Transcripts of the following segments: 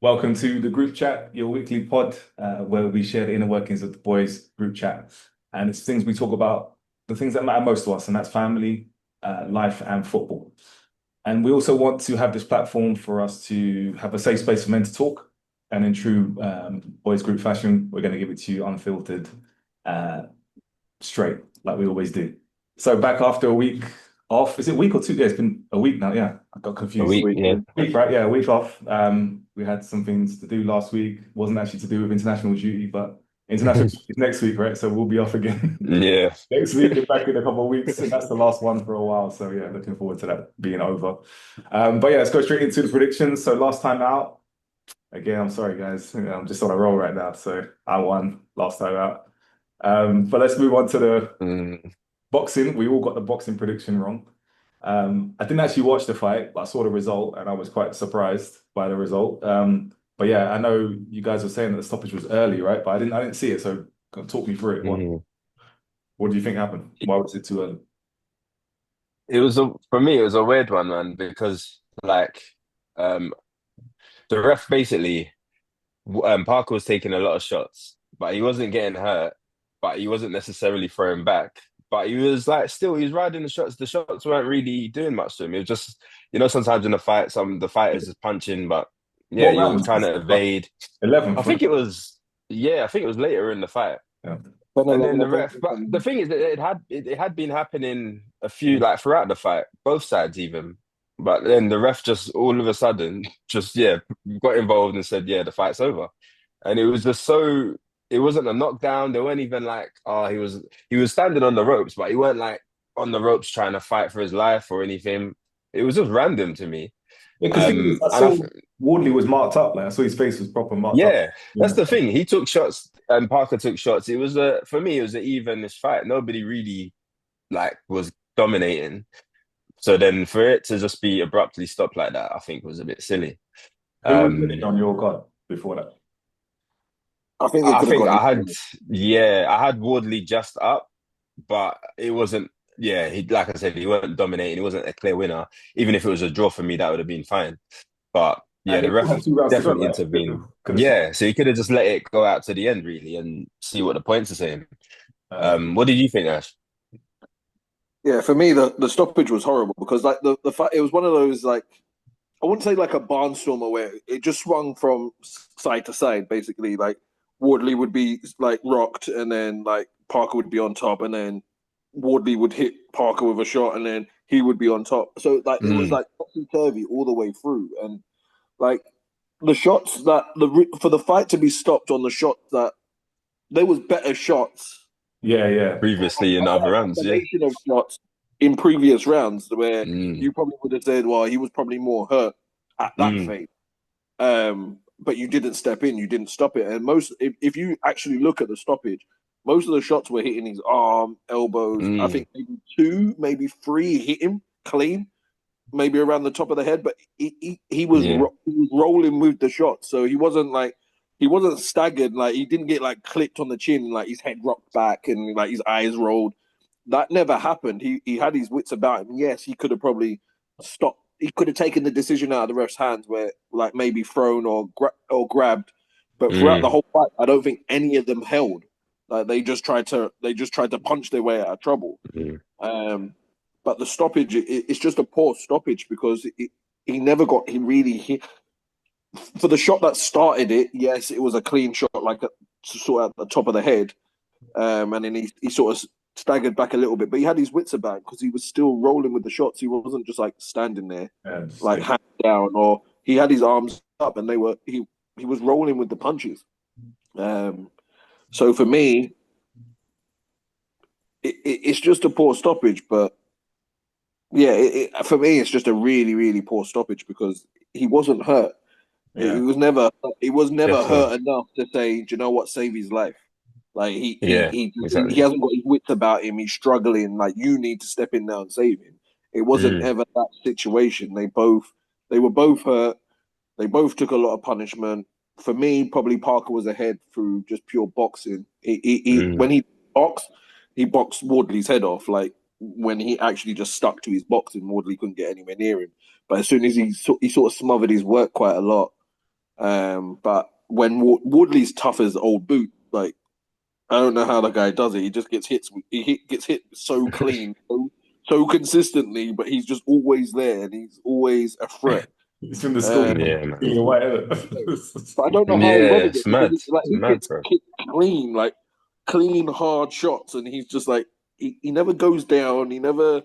Welcome to the group chat, your weekly pod, where we share the inner workings of the boys group chat. And it's things we talk about, the things that matter most to us, and that's family, life, and football. And we also want to have this platform for us to have a safe space for men to talk. And in true boys group fashion, we're going to give it to you unfiltered, uh, straight, like we always do. So back after a week off, is it a week or two? Yeah, it's been a week now. Yeah, I got A confused. week, yeah. Week, right? Yeah, a week off. We had some things to do last week. Wasn't actually to do with international duty, but international duty is next week, right? So we'll be off again Yeah. next week and back in a couple of weeks, and that's the last one for a while. So yeah, looking forward to that being over. But yeah, let's go straight into the predictions. So last time out, again, I'm sorry guys, I'm just on a roll right now. So I won last time out. But let's move on to the Mm. boxing. We all got the boxing prediction wrong. I didn't actually watch the fight, but I saw the result and I was quite surprised by the result. But yeah, I know you guys were saying that the stoppage was early, right? But I didn't see it. So talk me through it. Mhm. What do you think happened? Why was it too early? For me, it was a weird one, man, because um the ref basically Parker was taking a lot of shots, but he wasn't getting hurt, but he wasn't necessarily throwing back. But he was he was riding the shots. The shots weren't really doing much to him. It was just, sometimes in a fight, some the fighters is punching, but yeah, What he round was was trying this? to evade. I 11th, think wasn't it was, yeah, I think it was later in the fight. it? When And then the 11 ref, but the thing is that it had been happening a few like throughout the fight, both sides even. But then the ref just all of a sudden just got involved and said, yeah, the fight's over. And it was just so it wasn't a knockdown. They weren't even like, oh, he was standing on the ropes, but he weren't like on the ropes trying to fight for his life or anything. It was just random to me. Yeah, because I And saw Wardley was marked up. Like I saw his face was proper marked up. yeah, that's Yeah. the thing. He took shots and Parker took shots. It was for me, it was an evenish fight. Nobody really was dominating. So then for it to just be abruptly stopped like that, I think was a bit silly. Who was winning Um, on your card before that? I think they I could have think gone. I had Wardley just up, but it wasn't. Yeah, he like I said, he wasn't dominating. He wasn't a clear winner. Even if it was a draw for me, that would have been fine. But yeah, And the they still ref had 2 rounds to go, definitely right? intervened. Could have stopped. Yeah, so he could have just let it go out to the end really and see what the points are saying. Um, What did you think, Ash? Yeah, for me the stoppage was horrible because like the fact it was one of those like I wouldn't say like a barnstormer where it just swung from side to side basically. Like Wardley would be like rocked and then like Parker would be on top and then Wardley would hit Parker with a shot and then he would be on top. So like it was Mm, like topsy turvy all the way through and like the shots that for the fight to be stopped on the shots that there was better shots yeah, yeah. previously in other a rounds, yeah. combination of shots in previous rounds where Mm, you probably would have said, well, he was probably more hurt at that mm, phase. But you didn't step in, you didn't stop it. And if you actually look at the stoppage, most of the shots were hitting his arm, elbows. I mm, think maybe two, maybe three hit him clean, maybe around the top of the head. But yeah. he was rolling with the shot, so he wasn't staggered. Like he didn't get like clipped on the chin, like his head rocked back and like his eyes rolled. That never happened. He had his wits about him. Yes, he could have probably stopped. He could have taken the decision out of the ref's hands, where like maybe thrown or grabbed. But throughout the Mm, whole fight, I don't think any of them held. Like they just tried to punch their way out of trouble. mm, Um, but the stoppage, it's just a poor stoppage because he never got he really hit for the shot that started it. Yes, it was a clean shot, like sort of at the top of the head, and then he sort of staggered back a little bit, but he had his wits about because he was still rolling with the shots. He wasn't just like standing there, And like hand down, or he had his arms up and he was rolling with the punches. Um, so for me, it's just a poor stoppage, but yeah, for me, it's just a really, really poor stoppage because he wasn't hurt. yeah, He was never definitely. hurt enough to say, do you know what, save his life. Like Yeah, he exactly. hasn't got his wits about him. He's struggling. Like you need to step in now and save him. It wasn't Mm, ever that situation. They were both hurt. They both took a lot of punishment. For me, probably Parker was ahead through just pure boxing. mm, When he boxed Wardley's head off. Like when he actually just stuck to his boxing, Wardley couldn't get anywhere near him. But as soon as he sort of smothered his work quite a lot, But when Woodley's tough as old boot, like I don't know how the guy does it. He just gets gets hit so clean, so consistently, but he's just always there and he's always a threat. It's from the school. Yeah, man. You're white, But I don't know how he Yeah, weathers it's it. mad. Like It's he mad, gets bro. kicked clean, like clean, hard shots, and he's just like he never goes down. He never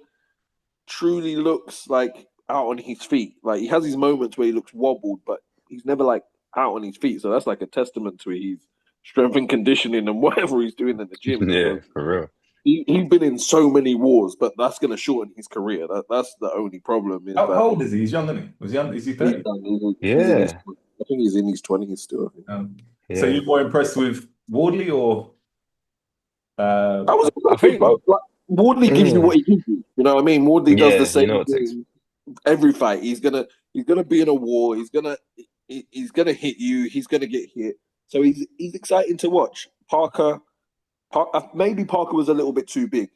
truly looks like out on his feet. Like he has his moments where he looks wobbled, but he's never like out on his feet. So that's like a testament to his strength and conditioning and whatever he's doing in the gym. Yeah, for real. He's been in so many wars, but that's going to shorten his career. That's the only problem. Is How that old is he? He's young, isn't he? Was he young? Is he 30? Yeah. I think he's in his 20s still. So Yeah. you're more impressed with Wardley or I was I think- like, Wardley gives you what he gives you. You know what I mean? Wardley does Yeah, the same you know what takes- thing every fight. He's gonna be in a war. He's gonna hit you. He's gonna get hit. So he's exciting to watch. Maybe Parker was a little bit too big.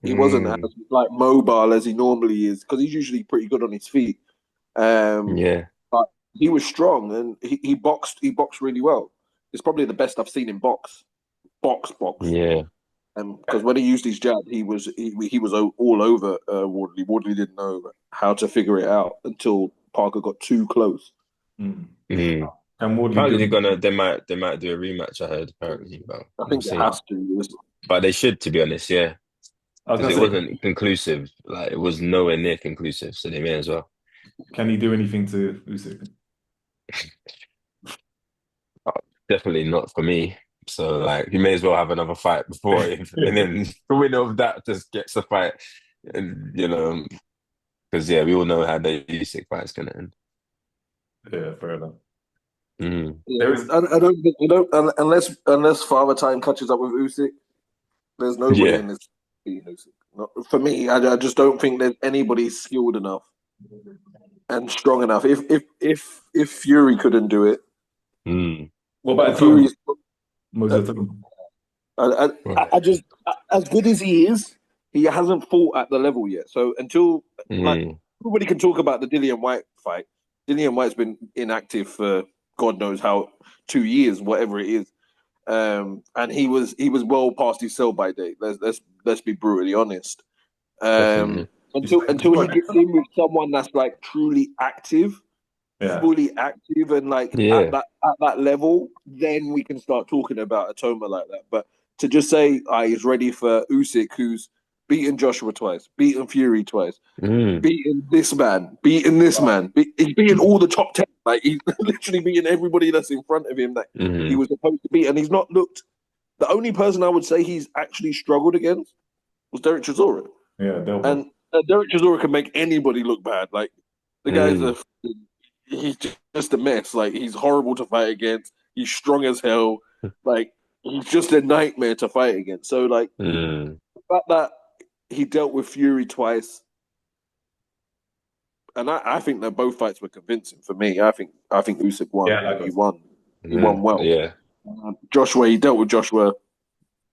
He wasn't as like mobile as he normally is because he's usually pretty good on his feet. Yeah. But he was strong and he boxed really well. It's probably the best I've seen him box. Yeah. Because when he used his jab, he was all over Wardley. Wardley didn't know how to figure it out until Parker got too close. Mm. Mm. And Wardley Apparently they might do a rematch, I heard, apparently. But I think we'll it see. has to. But they should, to be honest, yeah. I was Because gonna it say, wasn't conclusive. Like it was nowhere near conclusive, so they may as well. can he do anything to Usyk? Definitely not for me. So like you may as well have another fight before him. And then the winner of that just gets a fight. And because we all know how the Usyk fight's gonna end. Yeah, fair enough. Mm. Yeah, I don't think unless Father Time catches up with Usyk, there's nobody Yeah. in this beating Usyk. Not, for me, I just don't think there's anybody skilled enough and strong enough. If Fury couldn't do it, Mm. What about Fury's I just as good as he is, he hasn't fought at the level yet. So until like everybody can talk about the Dillian White fight. Dillian White's been inactive for God knows how 2 years, whatever it is. And he was well past his sell by date. Let's be brutally honest. Until he gets in with someone that's like truly active, fully active, and like at that level, then we can start talking about a Toma like that. But to just say he's ready for Usyk, who's beaten Joshua twice, beaten Fury twice, beaten this man, he's beaten all the top 10. Like he's literally beaten everybody that's in front of him that he was supposed to beat, and he's not looked. The only person I would say he's actually struggled against was Derek Chisora. And Derek Chisora can make anybody look bad. Like the guy's he's just a mess. Like he's horrible to fight against. He's strong as hell. Like he's just a nightmare to fight against. So like the fact that he dealt with Fury twice, and I think that both fights were convincing for me. I think Usyk won. Yeah, he won. He won well. Yeah. Joshua, he dealt with Joshua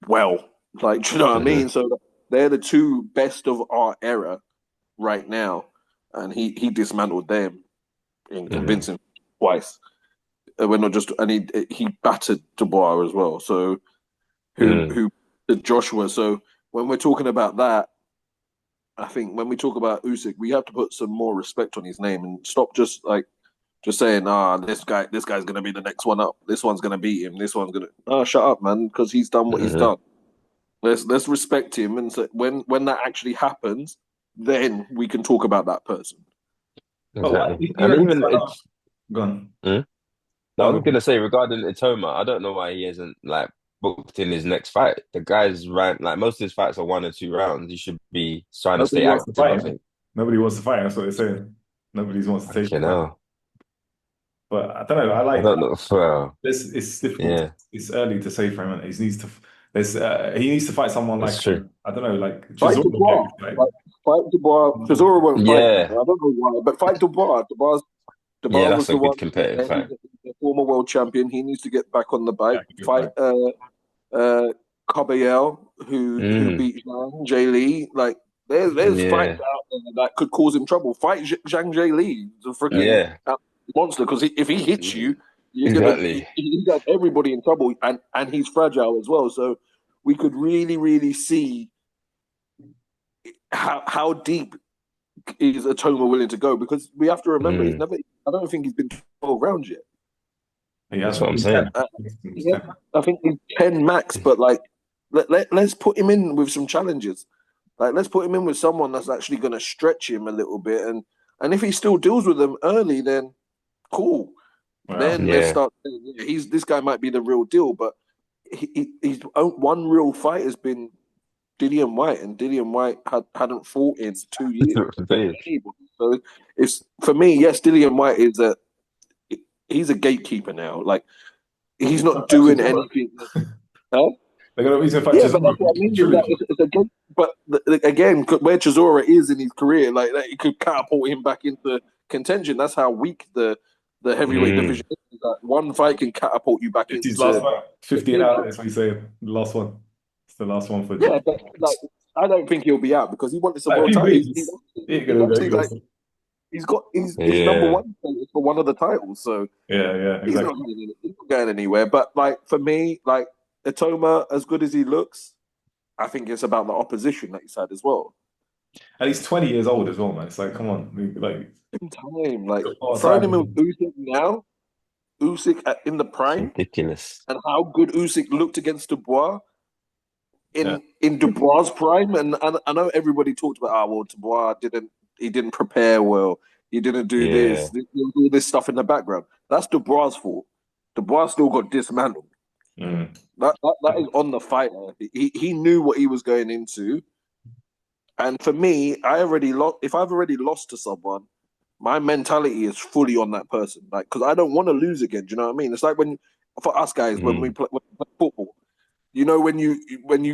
well. Like, do you know what I mean? So they're the two best of our era right now, and he dismantled them in convincing twice. We're not just, and he battered Dubois as well. So who Joshua? So when we're talking about that, I think when we talk about Usyk, we have to put some more respect on his name and stop just saying, this guy's gonna be the next one up. This one's gonna beat him. This one's gonna. Shut up, man, because he's done what he's done. Let's respect him, and so when that actually happens, then we can talk about that person. Exactly. And even go on. I was gonna say regarding Itoma, I don't know why he hasn't like booked in his next fight. The guy's like most of his fights are 1 or 2 rounds. He should be trying to stay active. I think nobody wants to fight. That's what they're saying. Nobody wants to take it. But I don't know. I don't know. Well, it's difficult. Yeah. It's early to say for him. He needs to fight someone That's like true. I don't know, like Fight Dubois. Fight Dubois. Chisora won't fight. Yeah. I don't know why, but fight Dubois. Dubois that's was a the good one. competitive fight. He's a former world champion. He needs to get back on the bike. Fight Caballero, who beat Jay Lee. Like there's fights out there that could cause him trouble. Fight Zhang Jay Lee. He's monster because if he hits you, you're gonna Exactly. he got everybody in trouble, and he's fragile as well. So we could really, really see how deep is Atoma willing to go, because we have to remember he's never. I don't think he's been 12 rounds yet. That's what I'm saying. Yeah, I think he's 10 max, but like let's put him in with some challenges. Like let's put him in with someone that's actually going to stretch him a little bit, and if he still deals with them early, then cool. Wow. Then let's start. This guy might be the real deal, but he's one real fight has been Dillian White, and Dillian White hadn't fought in 2 years. So it's for me, yes, Dillian White he's a gatekeeper now. Like he's not doing anything. Huh? They're gonna use but that's what I mean. But again, where Chisora is in his career, like it could catapult him back into contention. That's how weak the heavyweight division is. Like, one fight can catapult you back into his last fight. 15 out. That's what you say. The last one. It's the last one for. Yeah, but like I don't think he'll be out because he wanted some more time. He's got his number one for one of the titles, so exactly. He's not going anywhere. But like for me, like Atoma, as good as he looks, I think it's about the opposition that he's had as well. And he's 20 years old as well, man. It's like, come on, like in time, like throwing him with Usyk now, Usyk in the prime, ridiculous, and how good Usyk looked against Dubois in Dubois' prime, and I know everybody talked about Dubois didn't prepare well. He didn't do this. All this stuff in the background. That's Dubois' fault. Dubois still got dismantled. That is on the fighter. He knew what he was going into. And for me, if I've already lost to someone, my mentality is fully on that person. Like, because I don't want to lose again. Do you know what I mean? It's like for us guys, when we play football, you know, when you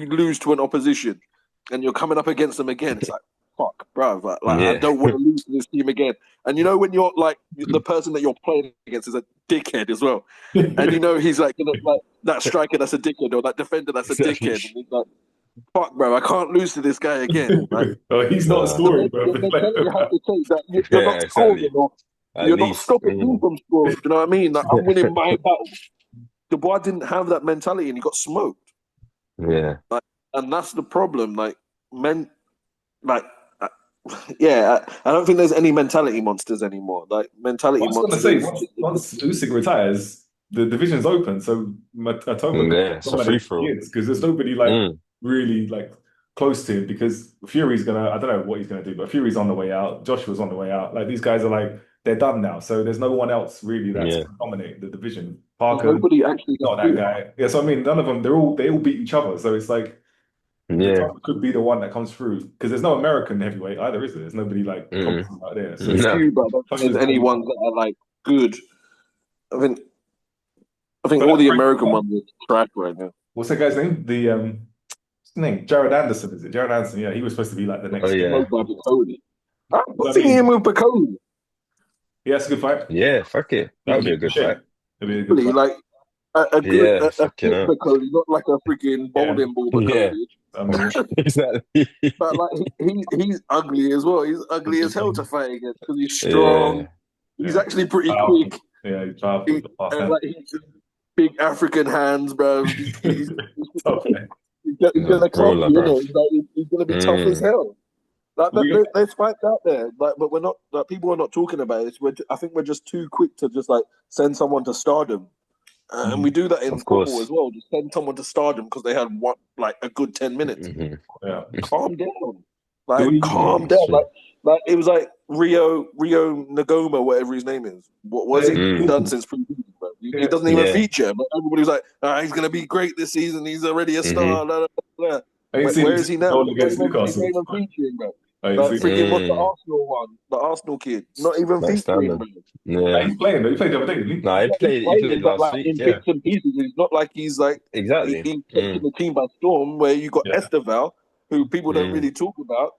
lose to an opposition and you're coming up against them again, it's like, fuck, bro. Like I don't want to lose to this team again. And you know when you're like the person that you're playing against is a dickhead as well, and you know he's like that striker that's a dickhead or that defender that's a dickhead. And he's like, fuck, bro, I can't lose to this guy again. Like, he's not scoring, bro. You have to take that. You're not scoring, you're not stopping me from scoring. Do you know what I mean? Like, I'm winning my battle. Dubois didn't have that mentality, and he got smoked. Yeah, and that's the problem. Like men, like. I don't think there's any mentality monsters anymore. Like mentality monsters. I was going to say, once Usyk retires, the division's open. So Atoma, it's a free for all because there's nobody really like close to him. Because Fury's I don't know what he's gonna do, but Fury's on the way out. Joshua's on the way out. Like these guys are like they're done now. So there's no one else really that's gonna dominate the division. Parker, nobody actually not that guy. Yeah, so I mean, none of them. They all beat each other. So it's like. Could be the one that comes through because there's no American heavyweight either, is there? There's nobody like out there. So there's anyone that are like good. I think all the American ones are trash right now. What's that guy's name? What's his name? Jared Anderson, is it? Jared Anderson, yeah, he was supposed to be like the next. I'm seeing him with Bacoli. Yeah, it's a good fight. Yeah, fuck it. That'd be a good fight. It'd be a good fight. Like a good Bacoli, not like a freaking bowling ball Bacoli. Exactly. But like he's ugly as well. He's ugly as hell to fight against because he's strong. He's actually pretty quick. Yeah, he's powerful. He's big African hands, bro. He's gonna club you, he's gonna be tough as hell. Like, there's fights out there, but we're not. Like, people are not talking about it. I think we're just too quick to just like send someone to stardom. And we do that in football as well. Just send someone to stardom because they had a good 10 minutes. Yeah, calm down. Calm down. Like it was like Rio Nagoma, whatever his name is. What was he done since pre-season? He doesn't even feature. But everybody was like, he's gonna be great this season. He's already a star. Blah, blah, blah. Where is he now? Against Newcastle. Not even featuring, bro. Freaking what's the Arsenal one? The Arsenal kid. Not even featuring. Yeah, he's playing. He played the other day, didn't he? No, he played last week. In bits and pieces. It's not like he's like exactly he's taking the team by storm. Where you got Esteval, who people don't really talk about.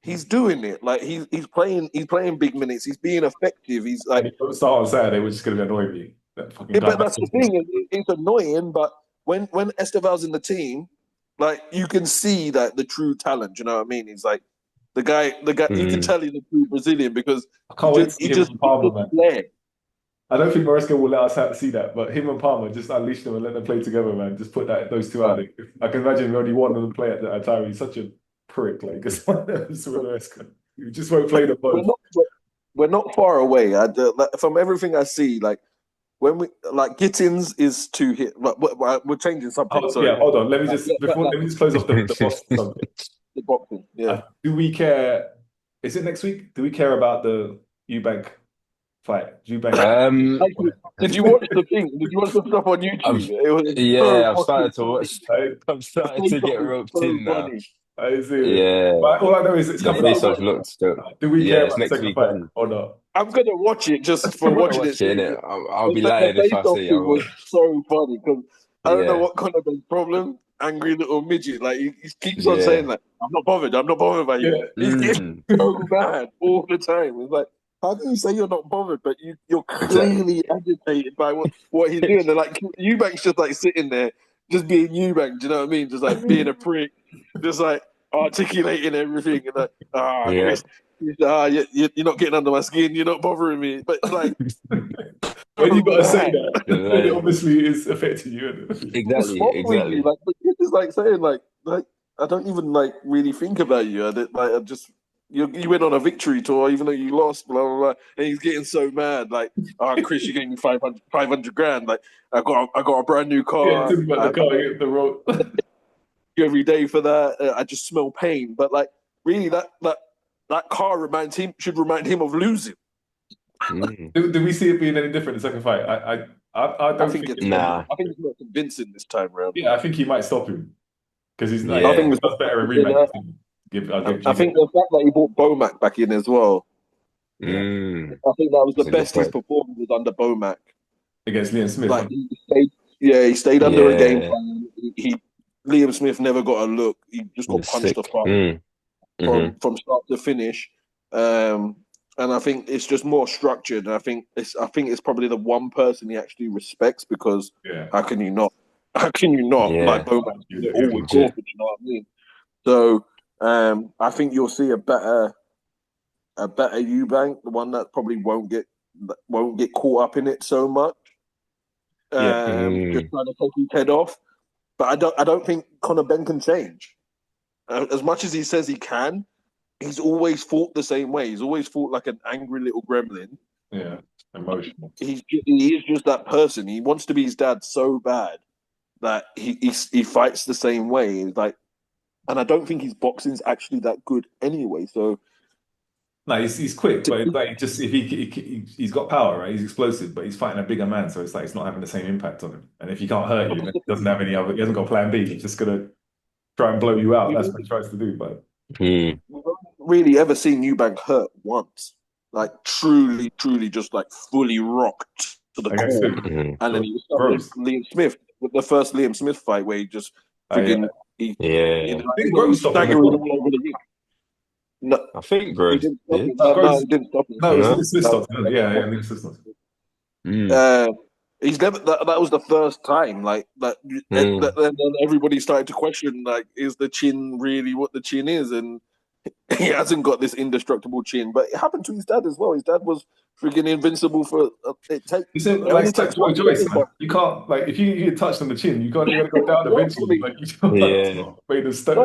He's doing it. Like he's playing big minutes. He's being effective. He's like start on Saturday, which is going to annoy me. But that's the thing. It's annoying. But when Esteval's in the team, like you can see that the true talent. You know what I mean? He's like the guy. You can tell he's a true Brazilian because he just flair. I don't think Maresca will let us see that, but him and Palmer just unleash them and let them play together, man. Just put those two out there. I can imagine only one of them play at that time. He's such a prick, like because Maresca. You just won't play them both. We're not far away. From everything I see, like when we like Gittins is to hit. We're changing subject. Oh, yeah, hold on. Let me just close off the boxing subject. The boxing, yeah. Do we care? Is it next week? Do we care about the Eubank fight? Eubank. Did you watch the thing? Did you watch the stuff on YouTube? I've started to watch. I'm starting to get roped in now. I see. Yeah. But all I know is it's coming out. Do we care about the second fight or not? I'm gonna watch it just for watching it. I'll be lying if I say it was so funny because I don't know what kind of problem. Angry little midget, like he keeps on saying like, I'm not bothered by you. Yeah. He's getting so mad all the time. It's like, how can you say you're not bothered, but you're clearly agitated by what he's doing? And like Eubank's just like sitting there, just being Eubank. Do you know what I mean? Just like being a prick, just like articulating everything, and like, you're not getting under my skin. You're not bothering me. But it's like, when you gotta say that, it obviously is affecting you. Exactly. Like, it's like saying like I don't even like really think about you. I just. You went on a victory tour, even though you lost, blah, blah, blah. And he's getting so mad, like, Chris, you gave me 500 grand. Like, I got a brand new car. Yeah, talking about the car, hit the road. Every day for that. I just smell pain. But, like, really, that car should remind him of losing. Do we see it being any different in the second fight? I don't think it's... Nah. I think it's not convincing this time around. Yeah, I think he might stop him. Because he's like, I think it's better in rematch. I think the fact that he brought Bomac back in as well. I think that was the best his performance was under Bomac against Liam Smith. Like he stayed under a game plan. Liam Smith never got a look. He just got punched apart from start to finish. And I think it's just more structured. And I think it's probably the one person he actually respects because how can you not like Bomac? Always Crawford, you know what I mean? So. I think you'll see a better Eubank, the one that probably won't get caught up in it so much. Just trying to take his head off. But I don't think Conor Benn can change. As much as he says he can, he's always fought the same way. He's always fought like an angry little gremlin. Yeah, emotional. He is just that person. He wants to be his dad so bad that he fights the same way. It's like. And I don't think his boxing's actually that good anyway. So, no, he's quick, but like just if he's got power, right? He's explosive, but he's fighting a bigger man, so it's like it's not having the same impact on him. And if he can't hurt you, then he doesn't have any other. He hasn't got plan B. He's just gonna try and blow you out. That's what he tries to do. But we've only really ever seen Eubank hurt once, like truly, just like fully rocked to the core, and then he was with Liam Smith, with the first Liam Smith fight where he just freaking. I think Groves stopped him. No, I think Groves did. No, he didn't stop him. No, it was Smith stopped him. Yeah, I think Smith stopped him. He's never. That was the first time. Like that, and then everybody started to question, like, is the chin really what the chin is? And he hasn't got this indestructible chin. But it happened to his dad as well. His dad was freaking invincible for it. You said like Joyce, man. You can't like if you get touched on the chin, you gotta go down eventually. Like you don't made a step.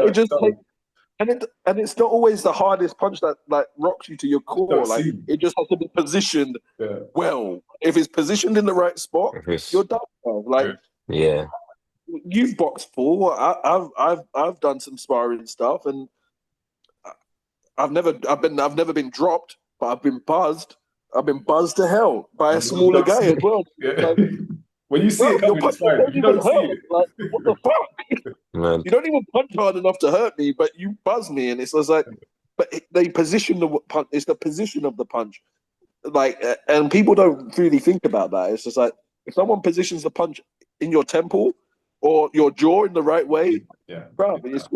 And it's not always the hardest punch that like rocks you to your core. Like it just has to be positioned well. If it's positioned in the right spot, you're done. Like you've boxed full. I've done some sparring stuff, and I've never been dropped, but I've been buzzed. I've been buzzed to hell by a smaller guy as well. Like, when you see it coming, it's fine. You don't see it. Like, what the fuck? Man. You don't even punch hard enough to hurt me, but you buzz me, and it's just like, but they position the punch. It's the position of the punch, like, and people don't really think about that. It's just like if someone positions the punch in your temple or your jaw in the right way, bro, it's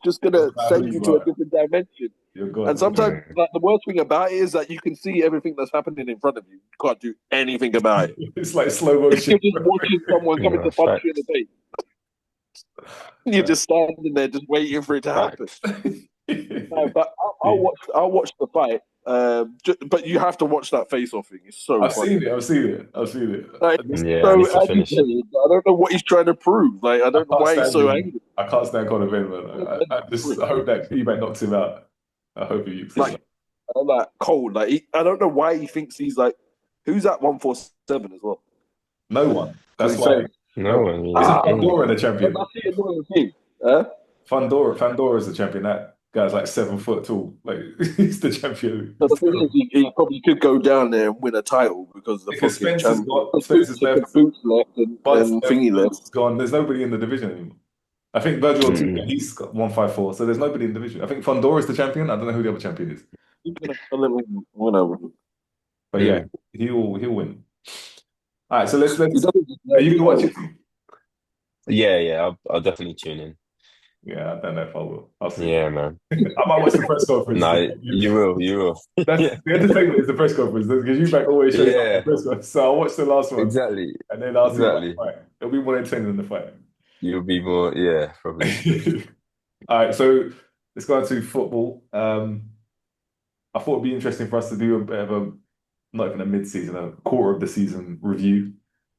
just gonna send you to a different dimension. And sometimes, like, the worst thing about it is that you can see everything that's happening in front of you. You can't do anything about it. It's like slow motion. You're just watching someone coming to punch you in the face. You're just standing there, just waiting for it to happen. No, but I'll watch the fight. But you have to watch that face-off thing. It's so I've funny. seen it. I've seen it. I've seen it. Like, I he's just Yeah, I need so to finish it. agitated. I don't know what he's trying to prove. Like, I I don't know can't why he's stand so him. angry. I can't stand Conor McGregor, man. I hope that Eubank knocks him out. I hope he knocks him Like, out. like cold. Like, I don't know why he thinks he's like, who's at 147 as well? No one. Because That's he's why. saying, No, No. I mean, Isn't ah, Fandora the that's champion? the annoying thing. Huh? Fandora is the champion. That guy's like 7 foot tall. Like he's the champion. But the thing is, he probably could go down there and win a title because the Because fucking Spencer's champ, got Spencer's left, Boots left Bud's and left, Thingy left. Boots is gone. There's nobody in the division anymore. I think Virgil Ortiga, mm, he's got 154, so there's nobody in the division. I think Fandora is the champion. I don't know who the other champion is. Whatever. But yeah, mm. he'll win. All right, so let's He let's doesn't are deserve you the gonna watch title. it? Yeah, I'll definitely tune in. Yeah, I don't know if I will. I'll see. Yeah, man. I might watch the press conference. No, you will, you will. That's Yeah, the entertainment is the press conference because you back always shows up in the yeah, press conference. So I'll watch the last one exactly, and then I'll see about the exactly. fight. It'll be more entertaining than the fight. You'll be more, yeah, probably. All right, so let's go on to football. I thought it'd be interesting for us to do a bit of a not even a mid-season, a quarter of the season review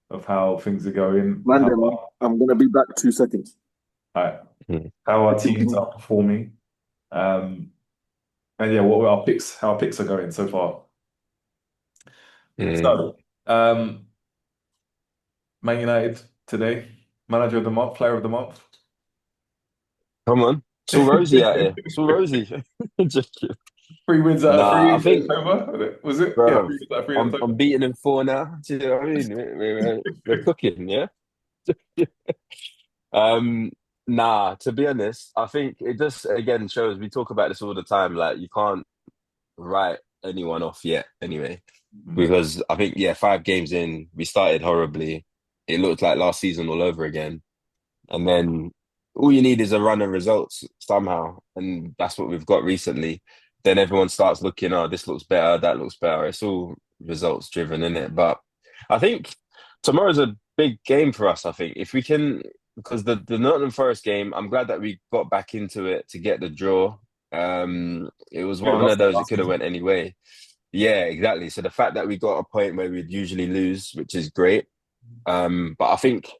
of how things are going, Landon, I'm gonna be back 2 seconds. right, Mm. how our teams are performing, and yeah, what our picks, how our picks are going so far. Mm. So, Man United today, manager of the month, player of the month. Come on, it's all rosy out here. It's all rosy. Just kidding. 3 wins out of Nah, three I in think, October, was it? Yeah, bro, 3 wins out of three in I'm October. beating in four now. Do you know what I mean? We're cooking, yeah. Um, nah, to be honest, I think it just again shows we talk about this all the time. Like you can't write anyone off yet, anyway, because I think yeah, 5 games in, we started horribly. It looked like last season all over again, and then all you need is a run of results somehow, and that's what we've got recently. Then everyone starts looking, oh, this looks better, that looks better. It's all results driven, isn't it? But I think tomorrow's a big game for us. I think if we can, because the Nottingham Forest game, I'm glad that we got back into it to get the draw. It was Could have one of lost that those, it last could have season. went any way. Yeah, exactly. So the fact that we got a point where we'd usually lose, which is great. But I think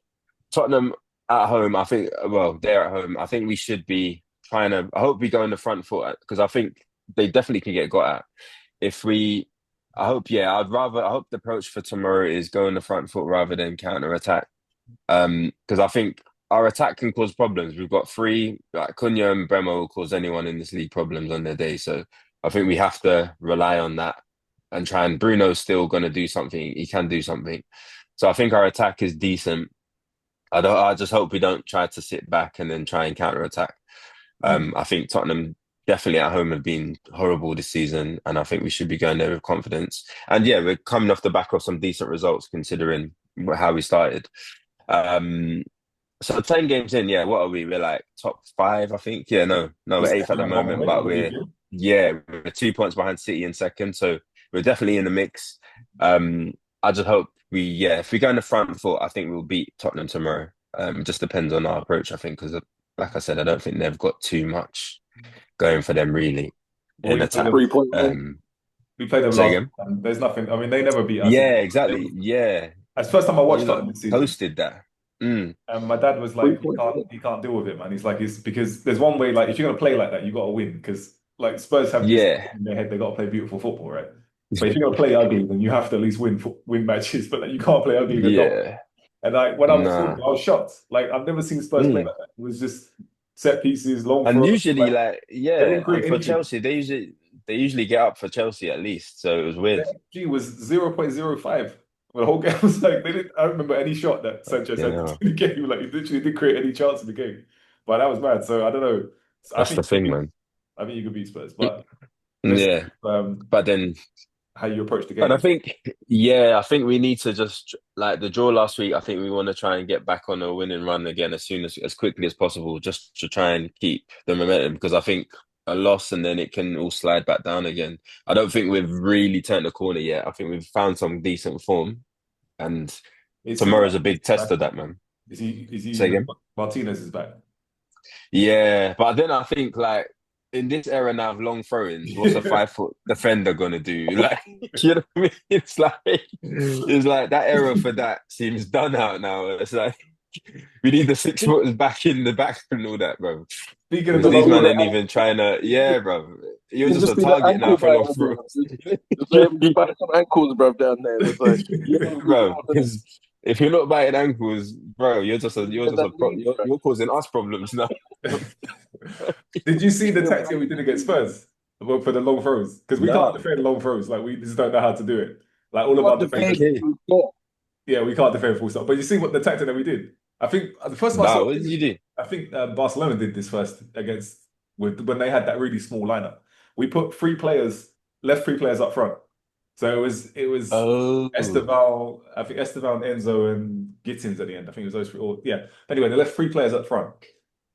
Tottenham at home, I think, well, they're at home. I think we should be trying to, I hope we go in the front foot because I think they definitely can get got at. If we, I hope, yeah, I hope the approach for tomorrow is go in the front foot rather than counter attack. Because I think our attack can cause problems. We've got three, like Cunha and Bremo will cause anyone in this league problems on their day. So I think we have to rely on that and try. And Bruno's still going to do something. He can do something. So I think our attack is decent. I just hope we don't try to sit back and then try and counter attack. I think Tottenham definitely at home have been horrible this season, and I think we should be going there with confidence. And yeah, we're coming off the back of some decent results considering how we started. So 10 games in, yeah, what are we? We're like top five, I think. Yeah, no, we're eighth at the moment, but we're 2 points behind City in second, so we're definitely in the mix. I just hope if we go in the front foot, I think we'll beat Tottenham tomorrow. It just depends on our approach, I think, because like I said, I don't think they've got too much going for them really Well, in we played attack. them, 3 point win. we played them Say last again. time. There's nothing. I mean, they never beat us. Yeah, exactly. Yeah, It's the first time I you watched lot Tottenham this season. hosted that. Mm. And my dad was 3 like, point win. he can't deal with it, man. He's like, it's because there's one way, like, if you're gonna play like that, you gotta win. Because like Spurs have this Yeah, in their head, they gotta play beautiful football, right? But if you're gonna play ugly, then you have to at least win matches. But like, you can't play ugly and not. yeah, And like when I was nah. watching, I was shocked. Like I've never seen Spurs play Mm. like that. It was just set pieces, long And throws. usually, Like like, they didn't yeah, and create for anything. Chelsea, they usually get up for Chelsea at least. So it was Their weird. XG was 0.05. The whole game was like they didn't. I don't remember any shot that Sanchez You had know, in the game. Like he literally didn't create any chance in the game. But that was mad. So I don't know. I that's the think you could thing, beat. man. I think you could beat Spurs. But let's see, Yeah, but then, how you approach the and I game. think, yeah, I think we need to just like the draw last week. I think we want to try and get back on a winning run again as quickly as possible, just to try and keep the momentum. Because I think a loss and then it can all slide back down again. I don't think we've really turned the corner yet. I think we've found some decent form, and Is he tomorrow's a big test back? of that, man. Is he Say again. Martinez is back. Yeah, but then I think like in this era now of long throw-ins, what's a 5 foot defender gonna do? Like, you know what I mean? It's like that era for that seems done out now. It's like we need the 6 footers back in the back and all that, bro. Speaking of Because the these long men throw, ain't even trying to. Yeah, bro. You're Can just just a be the target now ankle for long biter, throw. bro. Just bite some ankles, bro, down there. It's like, you know, Bro, because if you're not biting ankles, bro, you're causing us problems now. did you see the tactic we did against Spurs for the long throws? Because we can't No. defend long throws. Like we just don't know how to do it. Like all of our What defenders, defend? Okay. yeah, we can't defend full stop. But you see what the tactic that we did. I think the first time I No, saw, what did you do? I think Barcelona did this first against when they had that really small lineup. We put left three players up front. So it was Oh, Esteval, I think Esteval, Enzo, and Gittins at the end. I think it was those three. Or, yeah. Anyway, they left three players up front,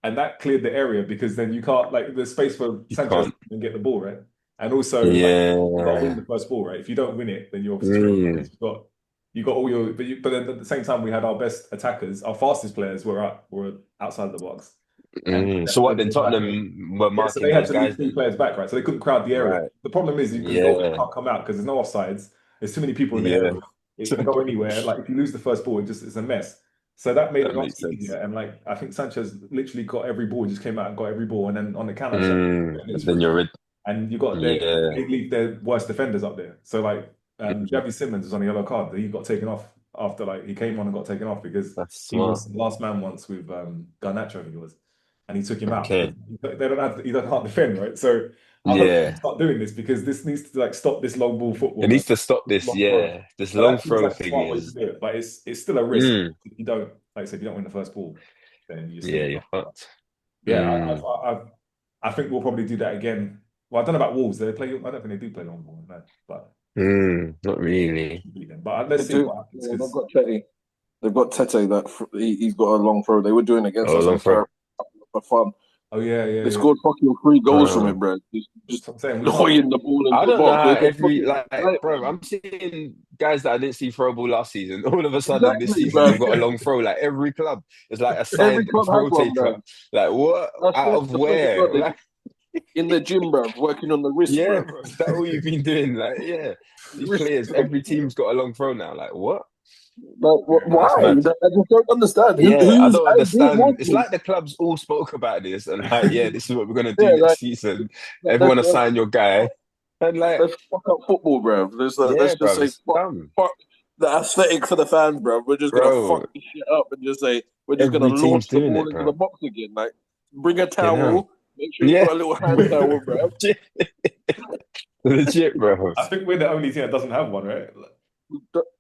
and that cleared the area because then you can't like there's space for you Sanchez can't. to get the ball right, and also like you got to win Yeah. the first ball right. If you don't win it, then you're obviously screwed Mm, because you got all your but then at the same time we had our best attackers, our fastest players were outside the box, and So what then like, Tottenham were yeah, so marking they had those to leave guys three then? players back, right? So they couldn't crowd the area. Right. The problem is because goalkeeper Yeah. can't come out because there's no offsides. There's too many people in the Yeah. area. It can go anywhere. Like if you lose the first ball, it's a mess. So that made That it not makes sense. easier. And like I think Sanchez literally got every ball, just came out and got every ball, and then on the counter attack, and And his then foot. you're And you got yeah. they leave their worst defenders up there. So like Mm, Javi Simmons was on a yellow card. He got taken off after like he came on and got taken off because that's he smart. was last man once with Garnacho, I think it was, and he took him out because Okay. they don't have he can't defend, right? So I hope they Yeah. start doing this because this needs to like stop this long ball It football, man. needs to stop this. Long throw. Yeah. This So long that seems throw like a thing smart way to is do it, but it's still a risk. mm, If you don't, like I said, if you don't win the first ball, then you still yeah, get you're knocked out. fucked. Yeah, Mm, I think we'll probably do that again. Well, I don't know about Wolves. They play. I don't think they do play long ball, no. But not really. beat them. But let's They see do. what happens Yeah, they've because got Tete. They've got Tete that he's got a long throw. They were doing against Oh, us long against throw. Paris for fun. oh yeah, yeah, They yeah. scored fucking 3 goals from Uh, it, bro. Just So I'm saying we can't. deploying the ball into I the don't know box. how They could every fucking like, bro. I'm seeing guys that I didn't see throw a ball last season. All of a sudden, this exactly, season, bro. they've got a long throw. Like every club is like a Every signed club has one, rotator. bro. Like what? That's Out it. of I swear to God, where? they Like in the gym, bro, working on the wrist, yeah, bro. bro. Is that all you've been doing? Like yeah, these Wrist. players. Every team's got a long throw now. Like what? Like, Nah, it's why? I mad. just don't understand. Yeah, I Whose don't idea was understand. It's this? like the clubs all spoke about this and like, yeah, this is what we're gonna Yeah, do next like season. let's Everyone assign your guy, and like, let's fuck up football, bro. Let's yeah, just bro, say it's dumb, fuck the aesthetic for the fans, bro. We're just gonna bro. fuck this shit up and just say we're just gonna Every team's launch the doing ball it, into the bro. box again. Like, bring a You know, towel. Make sure you yeah, got a little hand towel, bro. legit, bro. I think we're the only team that doesn't have one, right?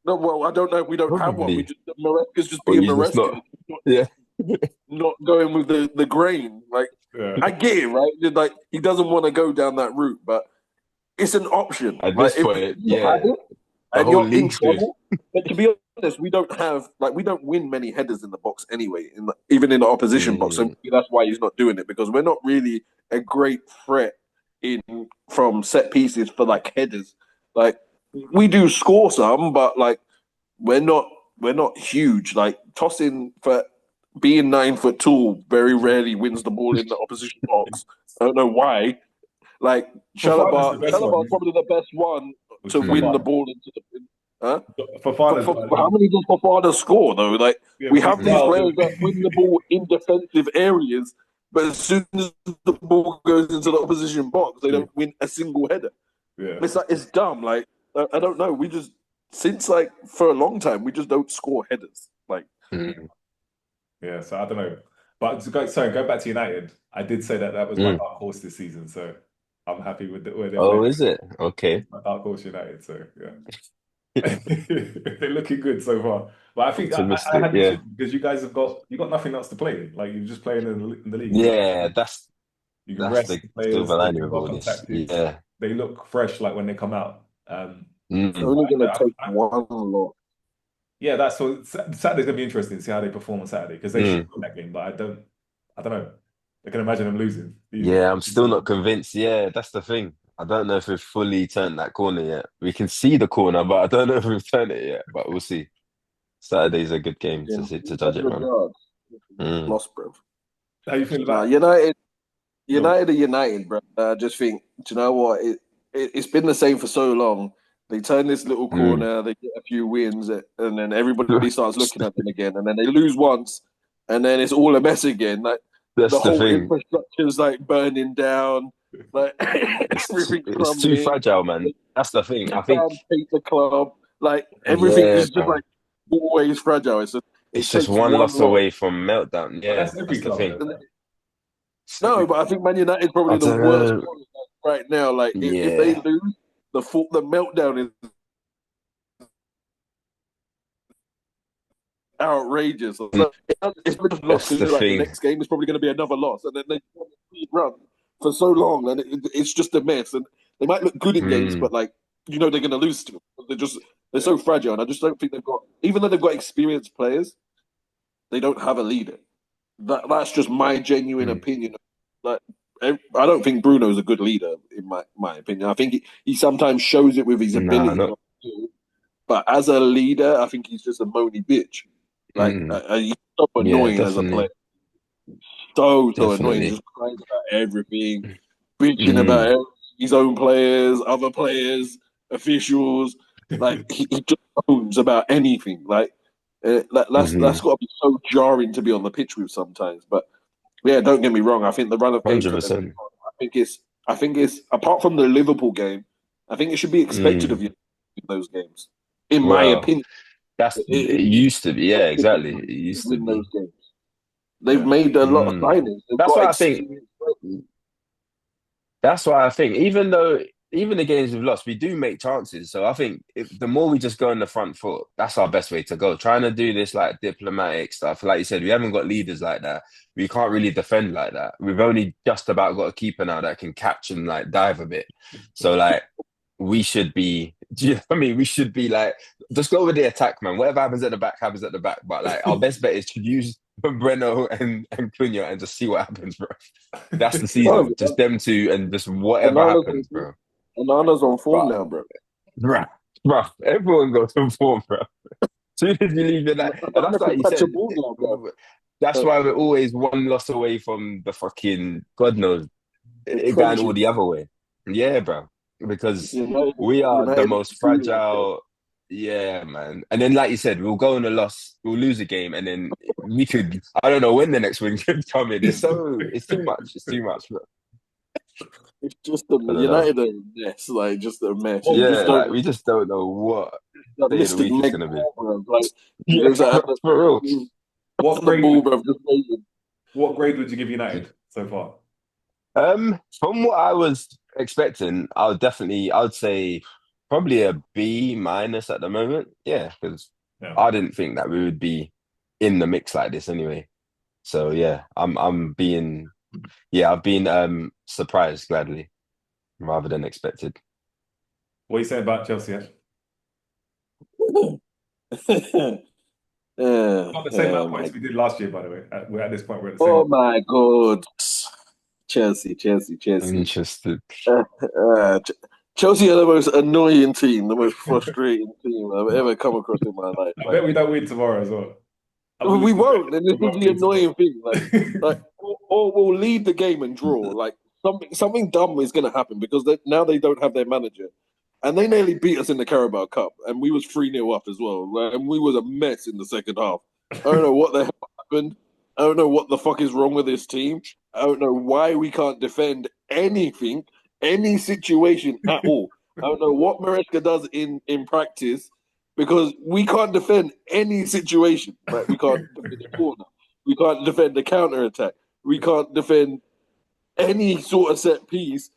No, well, I don't know. We don't have one. We Probably, just Maresca's just or being you just Maresca, not, yeah, not going with the grain. Like, Yeah. I get it, right? Like, he doesn't want to go down that route, but it's an option. at Like, this if point, you have yeah, it the and whole you're in league's do. trouble, but to be honest, we don't win many headers in the box anyway, even in the opposition box. So Mm, maybe that's why he's not doing it because we're not really a great threat in from set pieces for like headers. Like we do score some, but like we're not we're not huge. Like tossing for being 9 foot tall very rarely wins the ball in the opposition box. I don't know why. Like Fofana's the best Chalobah's one. probably the best one Which to is win the mm, ball into the. Huh? Fofana's For how many does Fofana score though? Like yeah, we but he's have these mm. players wild. that win the ball in defensive areas, but as soon as the ball goes into the opposition box, they don't win a single header. Yeah. It's like it's dumb. Like I don't know. We just since like for a long time we just don't score headers. Like Mm, Yeah, so I don't know. But go back to United. I did say that was my mm. dark horse this season, so I'm happy with where they're Oh, playing. is it okay? My dark horse United, so yeah. They're looking good so far. But I think I Optimistic, had this yeah. because you got nothing else to play. Like you're just playing in the league. Yeah, You can that's rest the the silver players. They've lining been of well all this. contacted. Yeah. They look fresh, like when they come out. it's Mm. only gonna take I, one lot. yeah, that's so Saturday's gonna be interesting to see how they perform on Saturday because they should Mm. win that game, but I don't know. I can imagine them losing easily. Yeah, I'm still not convinced. Yeah, that's the thing. I don't know if we've fully turned that corner yet. We can see the corner, but I don't know if we've turned it yet. But we'll see. Saturday's a good game In to judge it, 300 man. yards, Mm. lost, bro. How you feel Nah, about United. United are United, bro. I just think, do you know what? It's been the same for so long. They turn this little Mm. corner, they get a few wins, and then everybody starts looking at them again, and then they lose once, and then it's all a mess again. Like the That's the whole thing. infrastructure is like burning down, like everything's It's too crumbling. fragile, man. That's the thing. The I think, fans hate the club. Like everything yeah, is just bro. like always fragile. It's It just takes one one loss loss. away from meltdown. But Yeah, that's every that's the club, thing. though. It's every No, but club. I think Man United is I probably the don't worst know. one right now. Like if they Yeah. lose, the meltdown is outrageous. Mm. So it's been a loss That's the because like the thing. next game is probably going to be another loss, and then they run for so long, and it's just a mess. And they might look good in games, Mm. but like they're going to lose to. They're so fragile, and I just don't think they've got. Even though they've got experienced players, they don't have a leader. That's just my genuine Mm. opinion. Like I don't think Bruno's a good leader in my opinion. I think he sometimes shows it with his Nah, ability, not. but as a leader, I think he's just a moany bitch. Like Mm. he's so Yeah, annoying as a player, definitely. so annoying. Definitely. Just crying about everything, bitching about Mm. his own players, other players, officials. Like he just owns about anything. Like that's Hmm. got to be so jarring to be on the pitch with sometimes. But yeah, don't get me wrong. I think the run of games that they've been 100%. on, I think it's apart from the Liverpool game, I think it should be expected of Mm. you in those games. In my Well, opinion, it it's used to be. Yeah, expected of exactly. you It to used to win those be. games. They've Yeah. made a lot of Mm. signings. They've That's got why I think. experience. That's why I think, even the games we've lost, we do make chances. So I think the more we just go in the front foot, that's our best way to go. Trying to do this like diplomatic stuff, like you said, we haven't got leaders like that. We can't really defend like that. We've only just about got a keeper now that can catch and like dive a bit. So like we should be. Do you know what I mean? We should be like just go with the attack, man. Whatever happens at the back happens at the back. But like our best bet is to use Breno and Cunha and just see what happens, bro. That's the Oh, season. Just them two and just whatever Onana's happens, on, bro. Onana's on form But now, bro. bruh, bruh, everyone goes to form, bro. Soon as you leave it like, and Onana that's like can you catch a said. ball now, bro. That's Uh, why we're always one loss away from the fucking God knows the it going all trenches. the other way. Yeah, bro. Because we are the United most feel like that. fragile. Yeah, man. And then, like you said, we'll go on a loss, we'll lose a game, and then we could. I don't know when the next win could come in. It's too much. It's too much, bro. It's just a I don't know. United are a mess, like just a mess. You Yeah, just don't like know we just don't know what that day of the Mystic week it's Meg gonna be. ball, bro. Like Yeah, there's a for real. What the ball, grade? bro. Just waiting. What grade would you give United so far? From what I was expecting, I would say probably a B minus at the moment. Yeah, because Yeah. I didn't think that we would be in the mix like this anyway. So yeah, I've been surprised gladly rather than expected. What are you saying about Chelsea, Ash? Not the same amount of My, points we did last year, by the way. We're at this point, we're at the oh same. my God. Chelsea, Chelsea, Chelsea. Interested. Uh, Ch- Chelsea are the most annoying team, the most frustrating team I've ever come across in my life. I bet we don't win tomorrow as well. I We believe we won't, and this won't is the win tomorrow. annoying thing. Like, or we'll lead the game and draw. Like something dumb is going to happen because now they don't have their manager, and they nearly beat us in the Carabao Cup, and we was 3-0 up as well, and we was a mess in the second half. I don't know what the hell happened. I don't know what the fuck is wrong with this team. I don't know why we can't defend anything, any situation at all. I don't know what Maresca does in practice because we can't defend any situation. Like we can't defend a corner, we can't defend a counter attack, we can't defend any sort of set piece.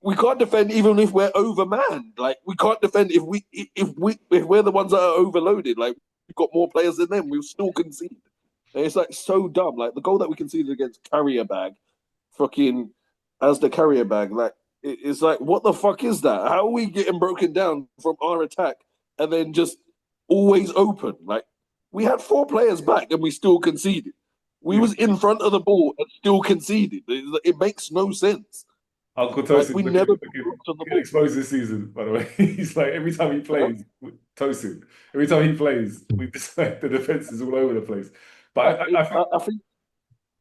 We can't defend even if we're overmanned. Like we can't defend if we're the ones that are overloaded. Like we've got more players than them, we'll still concede. And it's like so dumb. Like the goal that we conceded against Carrier Bag, fucking as the Carrier Bag, like it's like what the fuck is that? How are we getting broken down from our attack and then just always open? Like we had four players back and we still conceded. We Yeah. was in front of the ball and still conceded. It makes no sense. Uncle Like Tosin's we never looking got to the ball. exposed this season, by the way. He's like every time he plays, Tosin. Every time he plays, we just like the defense is all over the place. But I I think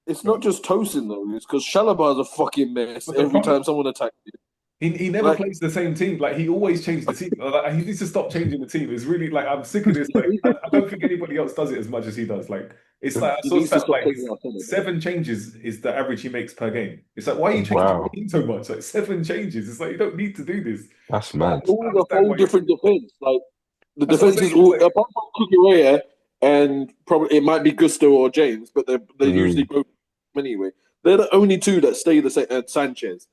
it's not just Tosin though. It's because Shalabar's a fucking mess But the every problem, time someone attacks you. he never Like, plays the same team. Like he always changes the team. Like, he needs to stop changing the team. It's really like I'm sick of this. Like I don't think anybody else does it as much as he does. Like it's like I he saw needs to stat stop like taking our credit. 7 changes is the average he makes per game. It's like why are you changing Wow. the team so much? Like 7 changes. It's like you don't need to do this. That's mad. It's always a whole different defense. Like the That's what I'm defense is saying, all it's like- apart from Kukurea and probably it might be Gusto or James, but they're usually both anyway. They're the only two that stay the same. Sanchez,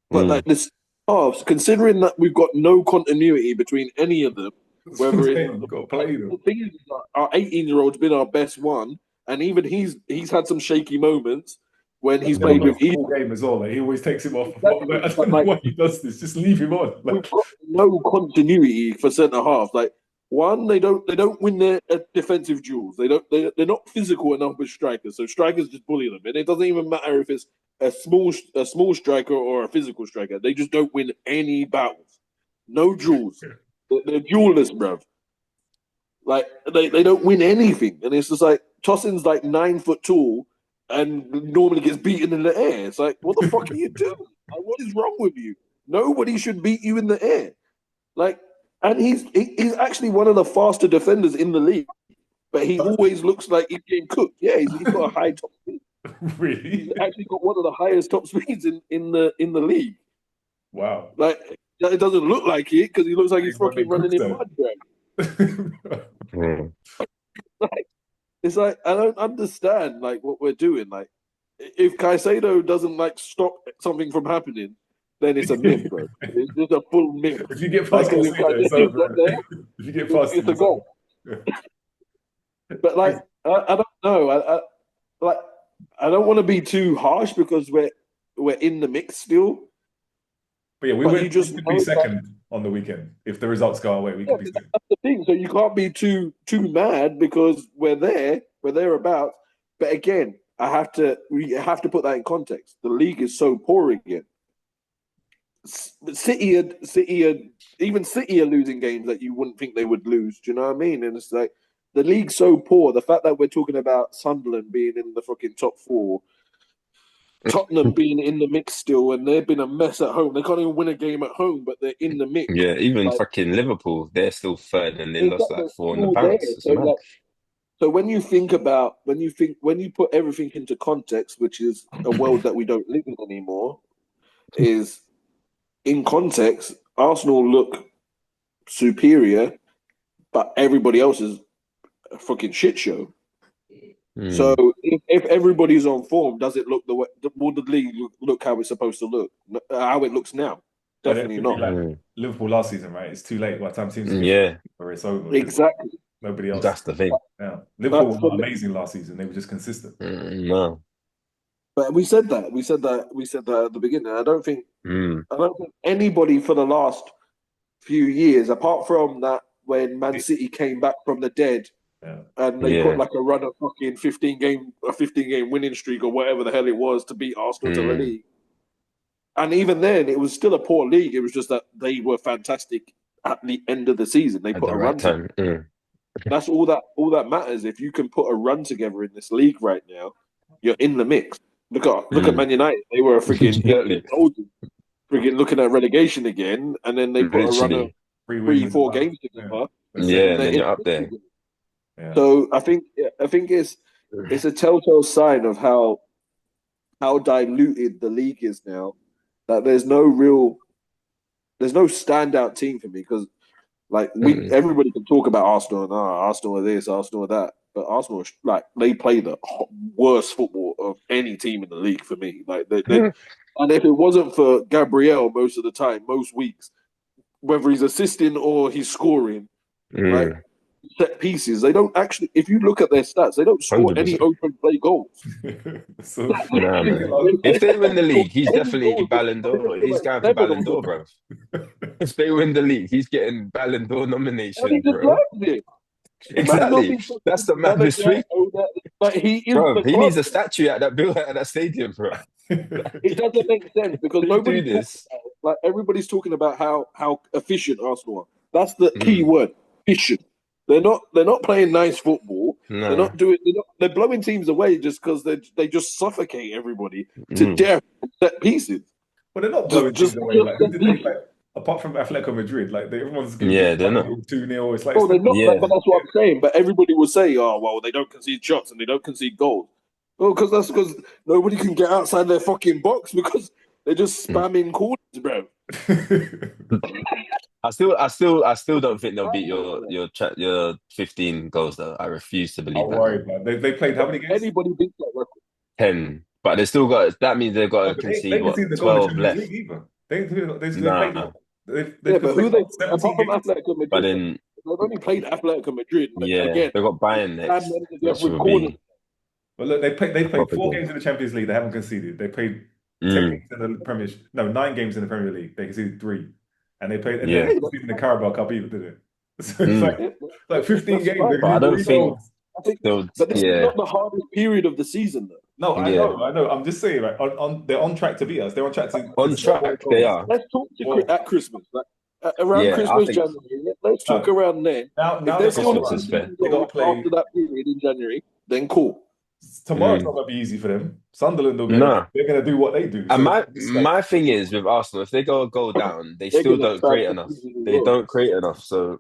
but like this halves, considering that we've got no continuity between any of them, that's what I'm whether saying, it's you've got to play them. the thing is, our 18-year-old's been our best one, and even he's had some shaky moments when he's Never played with got a Eden. full game as well. Like he always takes him off. Exactly. I don't know why he does this. Just leave him on. We've Like, got no continuity for centre half. Like one, they don't win their defensive duels. They're not physical enough with strikers. So strikers just bully them, and it doesn't even matter if it's a small striker or a physical striker. They just don't win any battles. No duels. They're duelless, bruv. Like they don't win anything, and it's just like Tosin's like 9 foot tall and normally gets beaten in the air. It's like, what the fuck are you doing? Like, what is wrong with you? Nobody should beat you in the air. Like, and he's actually one of the faster defenders in the league, but he always looks like he's getting cooked. Yeah, he's got a high top speed. really? He's actually got one of the highest top speeds in the league. Wow. Like, it doesn't look like it because he looks like he's fucking running in cooked mud, bro. Like, it's like I don't understand like what we're doing. Like, if Caicedo doesn't like stop something from happening, then it's a myth, bro. It's just a full myth. If you get past Like, Caicedo, it's Caicedo's over. up there, If you get past it's him, a it's goal. over. But like, I don't know. I don't want to be too harsh because we're in the mix still. But yeah, we But would you just be know that- second on the weekend. If the results go our way, we Yeah, could be second. that's the thing. So you can't be too mad because we're thereabouts. But again, we have to put that in context. The league is so poor again. City are losing games that you wouldn't think they would lose. Do you know what I mean? And it's like the league's so poor. The fact that we're talking about Sunderland being in the fucking top 4, Tottenham being in the mix still, and they've been a mess at home. They can't even win a game at home, but they're in the mix. Yeah, even Like, fucking Liverpool, they're still third and they lost like 4 in the all bounce. there. It's So, mad. so when you put everything into context, which is a world that we don't live in anymore, is in context, Arsenal look superior, but everybody else is a fucking shit show. So if everybody's on form, does it look the way? Will the league look how it's supposed to look? How it looks now? Definitely not. Like Liverpool last season, right? It's too late by the time teams or it's over. Exactly. Nobody else. That's the thing. Yeah. Liverpool were not amazing last season. They were just consistent. No. But we said that at the beginning. I don't think anybody for the last few years, apart from that when Man City came back from the dead and they put like a run of fucking 15 game winning streak or whatever the hell it was to beat Arsenal to the league. And even then, it was still a poor league. It was just that they were fantastic at the end of the season. They put a run together. That's all that matters. If you can put a run together in this league right now, you're in the mix. Look at Man United. They were freaking freaking looking at relegation again, and then they put a run of 3-4 games together. And then you're up there. Yeah. So I think it's a telltale sign of how diluted the league is now. That there's no standout team for me because like everybody can talk about Arsenal and Arsenal are this, Arsenal are that, but Arsenal like they play the worst football of any team in the league for me. Like and if it wasn't for Gabriel most of the time, most weeks, whether he's assisting or he's scoring, like set pieces, they don't actually. If you look at their stats, they don't score 100%. any open play goals. Nah, man. If they win the league, he's definitely Ballon d'Or. He's going for Ballon d'Or, bro. If they win the league, he's getting Ballon d'Or nomination, he bro. Exactly. That's the madness thing. But he needs a statue at that stadium, bro. It doesn't make sense because nobody do this. Like everybody's talking about how efficient Arsenal are. That's the key word, efficient. They're not playing nice football. They're No. not doing. They're blowing teams away just because they just suffocate everybody to Mm. death with set pieces. But they're not blowing Just teams away. Like, who set did they pieces. like? Apart from Atletico Madrid, like everyone's giving Yeah, them they're not. 1-0, 2-0. It's like No, they're not. Yeah. But that's what I'm saying. But everybody will say, "Oh, well, they don't concede shots and they don't concede goals." Well, because nobody can get outside their fucking box because they're just Mm. spamming corners, bro. I still don't think they'll beat your 15 goals though. I refuse to believe I'm that now. worried, man. They played how many games? Anybody beats that record. 10, but they still got. That means they've got No, to but concede they what conceded the goal in the 12 Champions left. League either. They played Nah, what? They've Yeah, but who conceded they what, 17 apart from games? Atletico but Madrid, then they've only played Atletico Madrid. But yeah, again, they've got Bayern spam next, them to death which with will corners. be But look, they a played proper 4 games game. in the Champions League. They haven't conceded. They played 10 Mm, games in the Premiership. No, 9 games in the Premier League. They conceded 3, and they played, and they yeah. haven't conceded in the Carabao Cup either, did it? So it's Mm. like 15 That's games. They fine. But I conceded don't 3 think goals. I think, they'll. but this is Yeah, not the hardest period of the season, though. No, yeah. I know. I'm just saying, right? They're on track to beat us. They're on track to On score more track, they goals. are. Let's talk Well, at Christmas, like around Yeah, I Christmas, think January. Let's talk no, around then. now If they're they've got still to not Christmas is run. fair. conceding They got goals to play. after that period in January, then cool. Tomorrow's Mm. not going to be easy for them. Sunderland are gonna No. they're gonna do what they do. And So my it's like my thing is with Arsenal, if they go a goal down, they They're still gonna don't try create to enough. concede as They well. don't create enough. So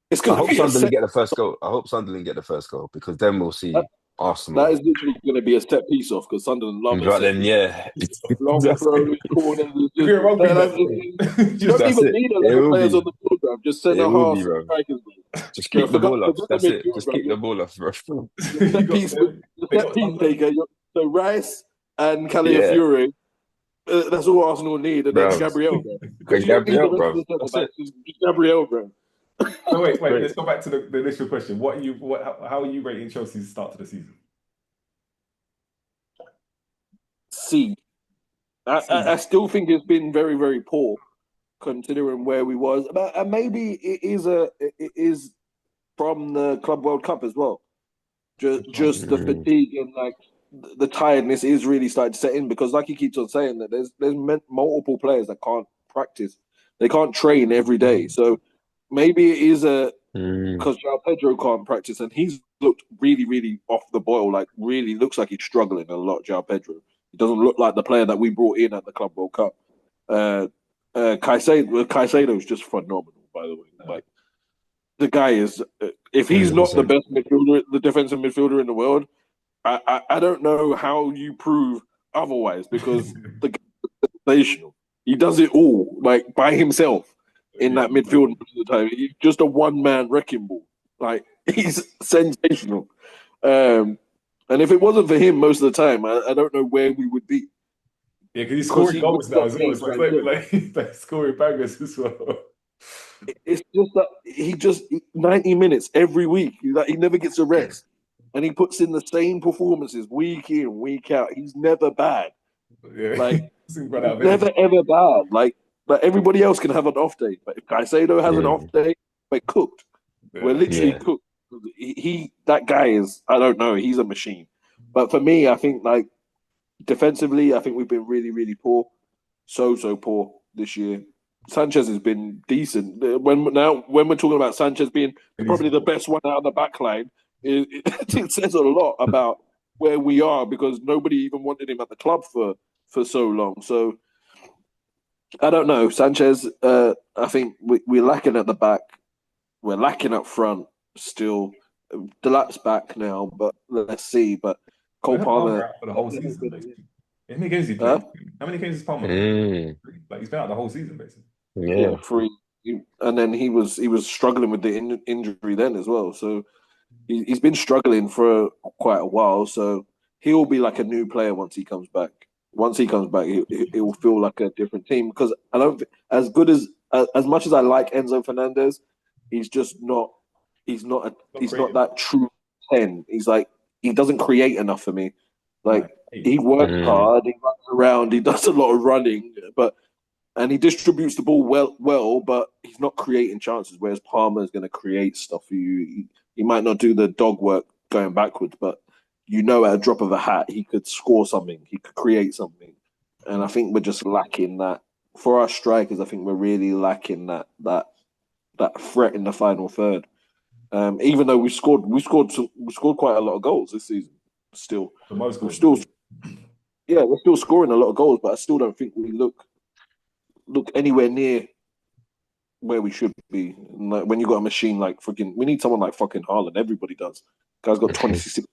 It's I gonna hope be a Sunderland set. get the first goal. I hope Sunderland get the first goal because then we'll see That, that Arsenal. is literally gonna be a set piece off because Sunderland love a But set then piece. yeah, Long exactly. throws, corners. If you're a rugby bet, You just don't that's even it. need It 11 will players be. on the field, bro. Just It centre will be, halves and bro. strikers, bro. Just Bro, keep the ball off. forget the That's it. midfield, Just bro. keep the ball off, bro. The set piece, the they set got piece Sunderland. taker. So Rice and Yeah, Calafiori, that's all Arsenal need, and then bro. Gabriel, bro. Because And you don't need the Gabriel, rest of bro. the centre That's it. backs. Just Gabriel, bro. So wait, Great. let's go back to the initial question. How are you rating Chelsea's start to the season? C. I still think it's been very, very poor considering where we was. And maybe it is from the Club World Cup as well. Just the Mm, fatigue and like the tiredness is really starting to set in because, like he keeps on saying, that there's multiple players that can't practice, they can't train every day. So maybe it is mm, because João Pedro can't practice and he's looked really, really off the boil. Like really looks like he's struggling a lot. João Pedro. He doesn't look like the player that we brought in at the Club World Cup. Caicedo is just phenomenal, by the way. Like the guy is, if he's not the 100%. best midfielder, the defensive midfielder in the world, I don't know how you prove otherwise because the guy is sensational. He does it all like by himself in that midfield most of the time. He's just a one-man wrecking ball. Like he's sensational. And if it wasn't for him most of the time, I don't know where we would be. Yeah, because he's Because scoring he goals wins now that as well. games So it's like that. like he's like scoring bangers as well. It's just that he just 90 minutes every week. He never gets a rest, and he puts in the same performances week in week out. He's never bad. Yeah, Like he's run out of never energy. ever bad. Like everybody else can have an off day, but if Caicedo has an off Mm, day, we're cooked. We're Yeah. literally yeah. cooked. He that guy is, I don't know, he's a machine. But for me, I think like defensively, I think we've been really, really poor. So poor this year. Sanchez has been decent. When we're talking about Sanchez being And he's probably the best one out of the back line, it says a lot about where we are because nobody even wanted him at the club for so long. So I don't know. Sanchez, I think we're lacking at the back. We're lacking up front still. Delap's back now, but let's see. But we Cole have Palmer Palmer, out for the whole season, basically. How many games he huh? played? How many games has Palmer played? Mm, Like he's been out the whole season, basically. Yeah, yeah. free. And then he was struggling with the injury then as well. So he's been struggling for quite a while. So he'll be like a new player once he comes back. Once he comes back, it will feel like a different team because I don't as good as much as I like Enzo Fernandez, he's just not. He's not he's not creative. that true 10. He's like he doesn't create enough for me. Like Hey, he works Mm, hard, he runs around, he does a lot of running, and he distributes the ball well, but he's not creating chances. Whereas Palmer is going to create stuff for you. He might not do the dog work going backwards, but at a drop of a hat, he could score something. He could create something, and I think we're just lacking that for our strikers. I think we're really lacking that threat in the final third. Even though we scored quite a lot of goals this season. Still, The most we're goals. still, yeah, we're still scoring a lot of goals, but I still don't think we look anywhere near where we should be. Like, when you got a machine like freaking, we need someone like fucking Haaland. Everybody does. Guy's got 26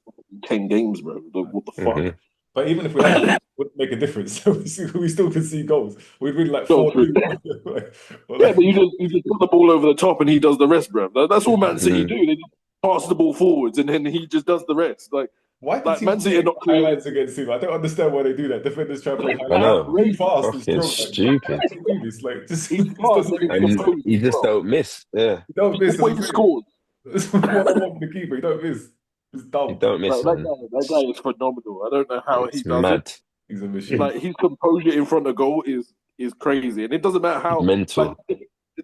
10 games, bro. What the fuck? But even if we had, it wouldn't make a difference. We still concede goals. We'd win like So 4-2. Yeah, but you just put the ball over the top and he does the rest, bro. That's all Man City do. They just pass the ball forwards and then he just does the rest. Why do Like Man City are not highlights against him? I don't understand why they do that. Defenders try to play I know. really fast. Fucking stupid. Why do they do this? Like, just He's fast, And you just don't miss. Yeah. You don't miss. He scores. That's what I want from the keeper. You don't miss. It's dumb. You don't miss. Like, that guy is phenomenal. I don't know how It's he does mad. it. He's a machine. Like his composure in front of goal is crazy, and it doesn't matter how Mental.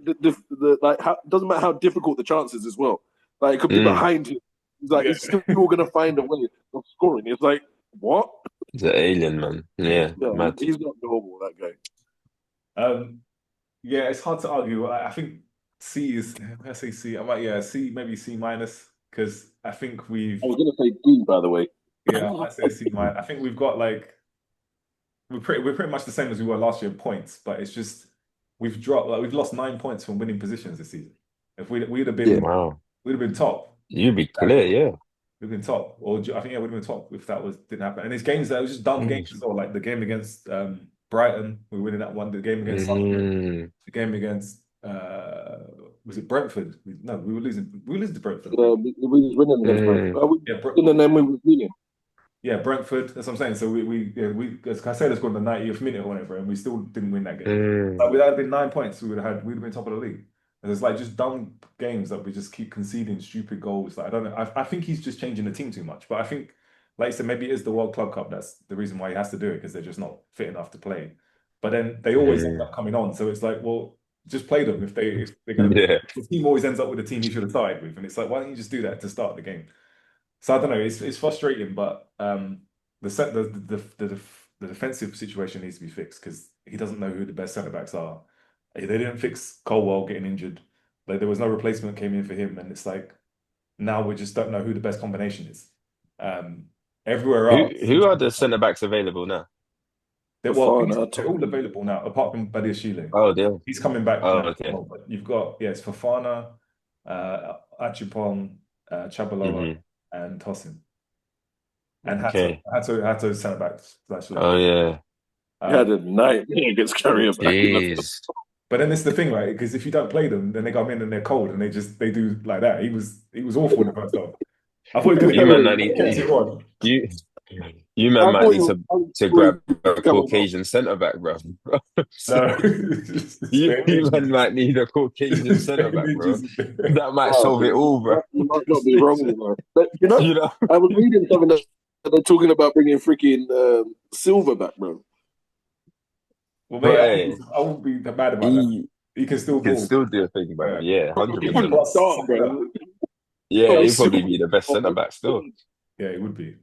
doesn't matter how difficult the chance is as well. Like it could be behind him. He's like he's still gonna find a way of scoring. It's like what? He's an alien, man. Yeah, mad. He's not normal. That guy. Yeah, it's hard to argue. I think C is. When I say C, I might C, maybe C minus, because I think we've. I was gonna say D, by the way. Yeah, I might say C minus. I think we've got like we're pretty much the same as we were last year in points, but it's just we've dropped, like we've lost 9 points from winning positions this season. If we'd have been we'd have been top. You'd be clear, yeah. We'd been top, or I think we'd have been top if that didn't happen. And it's games that was just dumb games as well, like the game against Brighton, we were winning that one. The game against Sunderland, the game against was it Brentford? No, we were losing. We were losing to Brentford. We was winning against Brentford. And then we were winning. Yeah, Brentford. That's what I'm saying. So we as Caicedo scored in the 90th minute or whatever, and we still didn't win that game. Like, we'd have been 9 points. We'd have been top of the league. And it's like just dumb games that we just keep conceding stupid goals. Like I don't know. I think he's just changing the team too much. But I think, like you said, maybe it is the World Club Cup. That's the reason why he has to do it, because they're just not fit enough to play. But then they always end up coming on. So it's like, well, just play them if they're going to. The team always ends up with the team he should have started with, and it's like, why don't you just do that to start the game? So I don't know. It's frustrating, but the defensive situation needs to be fixed, because he doesn't know who the best centre backs are. They didn't fix Colwell getting injured. Like there was no replacement came in for him, and it's like now we just don't know who the best combination is. Everywhere else, who are the centre backs available now? They're all available now, apart from Badiashile. Oh, yeah. He's coming back. Oh, now. okay. But you've got it's Fofana, Achipong, Chabalala, and Tosin. And Hato centre backs. Oh yeah. He had a nightmare against Carrier. Jeez. But then it's the thing, right? Because if you don't play them, then they come in and they're cold, and they do like that. He was awful in the first half. I thought you might need to grab a Caucasian centre back, bro. you might need a Caucasian centre back, bro. That might solve it all, bro. You might not be wrong, but I was reading something that they're talking about bringing freaking Silver back, bro. Well, mate, I won't be mad about that. He can still do a thing, bro. Yeah, 100%. Yeah, he'd probably be the best centre back still. Yeah, he would be.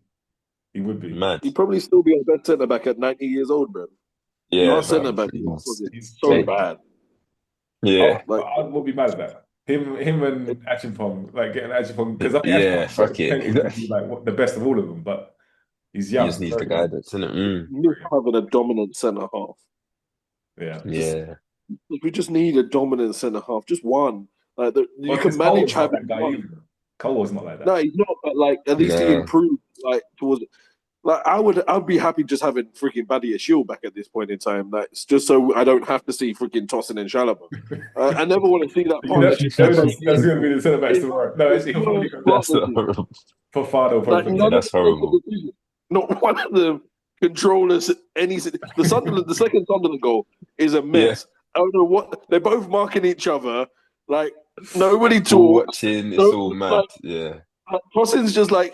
He would be. Mad. He'd probably still be our best centre back at 90 years old, bro. Yeah, our centre back is so bad. Yeah, I would be mad at that. Him and Achipong, like getting Achipong, because I think fuck it, be like the best of all of them, but he's young. He just needs the guidance, isn't it? He's having a dominant centre half. Yeah. We just need a dominant centre half, just one. Like you can manage having one. Cole was not like that. No, he's not. But like at least he improved. Like towards, like I'd be happy just having freaking Badiashile back at this point in time. That's just so I don't have to see freaking Tosin and Chalobah. I never want to see that. That's going to be the centre backs tomorrow. No, actually, that's horrible. Fofana, that's horrible. Not one of the controllers. The second Sunderland goal is a mess. I don't know what they're both marking each other. Like nobody talks. It's all mad. Tosin's just like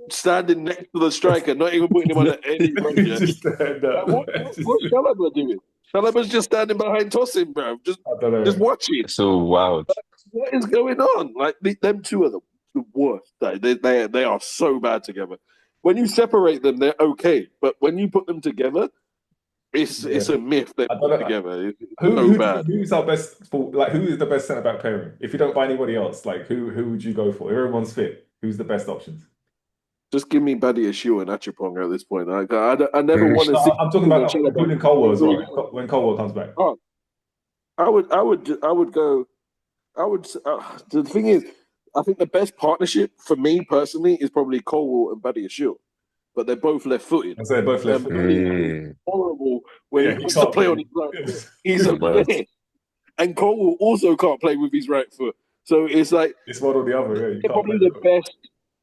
standing next to the striker, not even putting him under any pressure. What's Chalobah doing? Chalobah's just standing behind Tosin, bro. Just watching. It's all wild. What is going on? Like them two are the worst. They are so bad together. When you separate them, they're okay, but when you put them together, It's a myth they I don't put know. together. It's Who so who bad. who's our best for like who is the best centre back pairing? If you don't buy anybody else, like who would you go for? If everyone's fit, who's the best options? Just give me Buddy Ashua and Achapong at this point. I never want to No, see I'm talking about including Colwell as well. When Colwell comes back. Oh, I would go. I would. The thing is, I think the best partnership for me personally is probably Colwell and Buddy Ashua, but they're both left-footed. And so they're both left. Buddy is horrible when Yeah, he he wants to can't play play. on his right foot. He's a mess. And Colwell also can't play with his right foot. So it's like It's one or the other. Yeah, you they're can't probably play. the best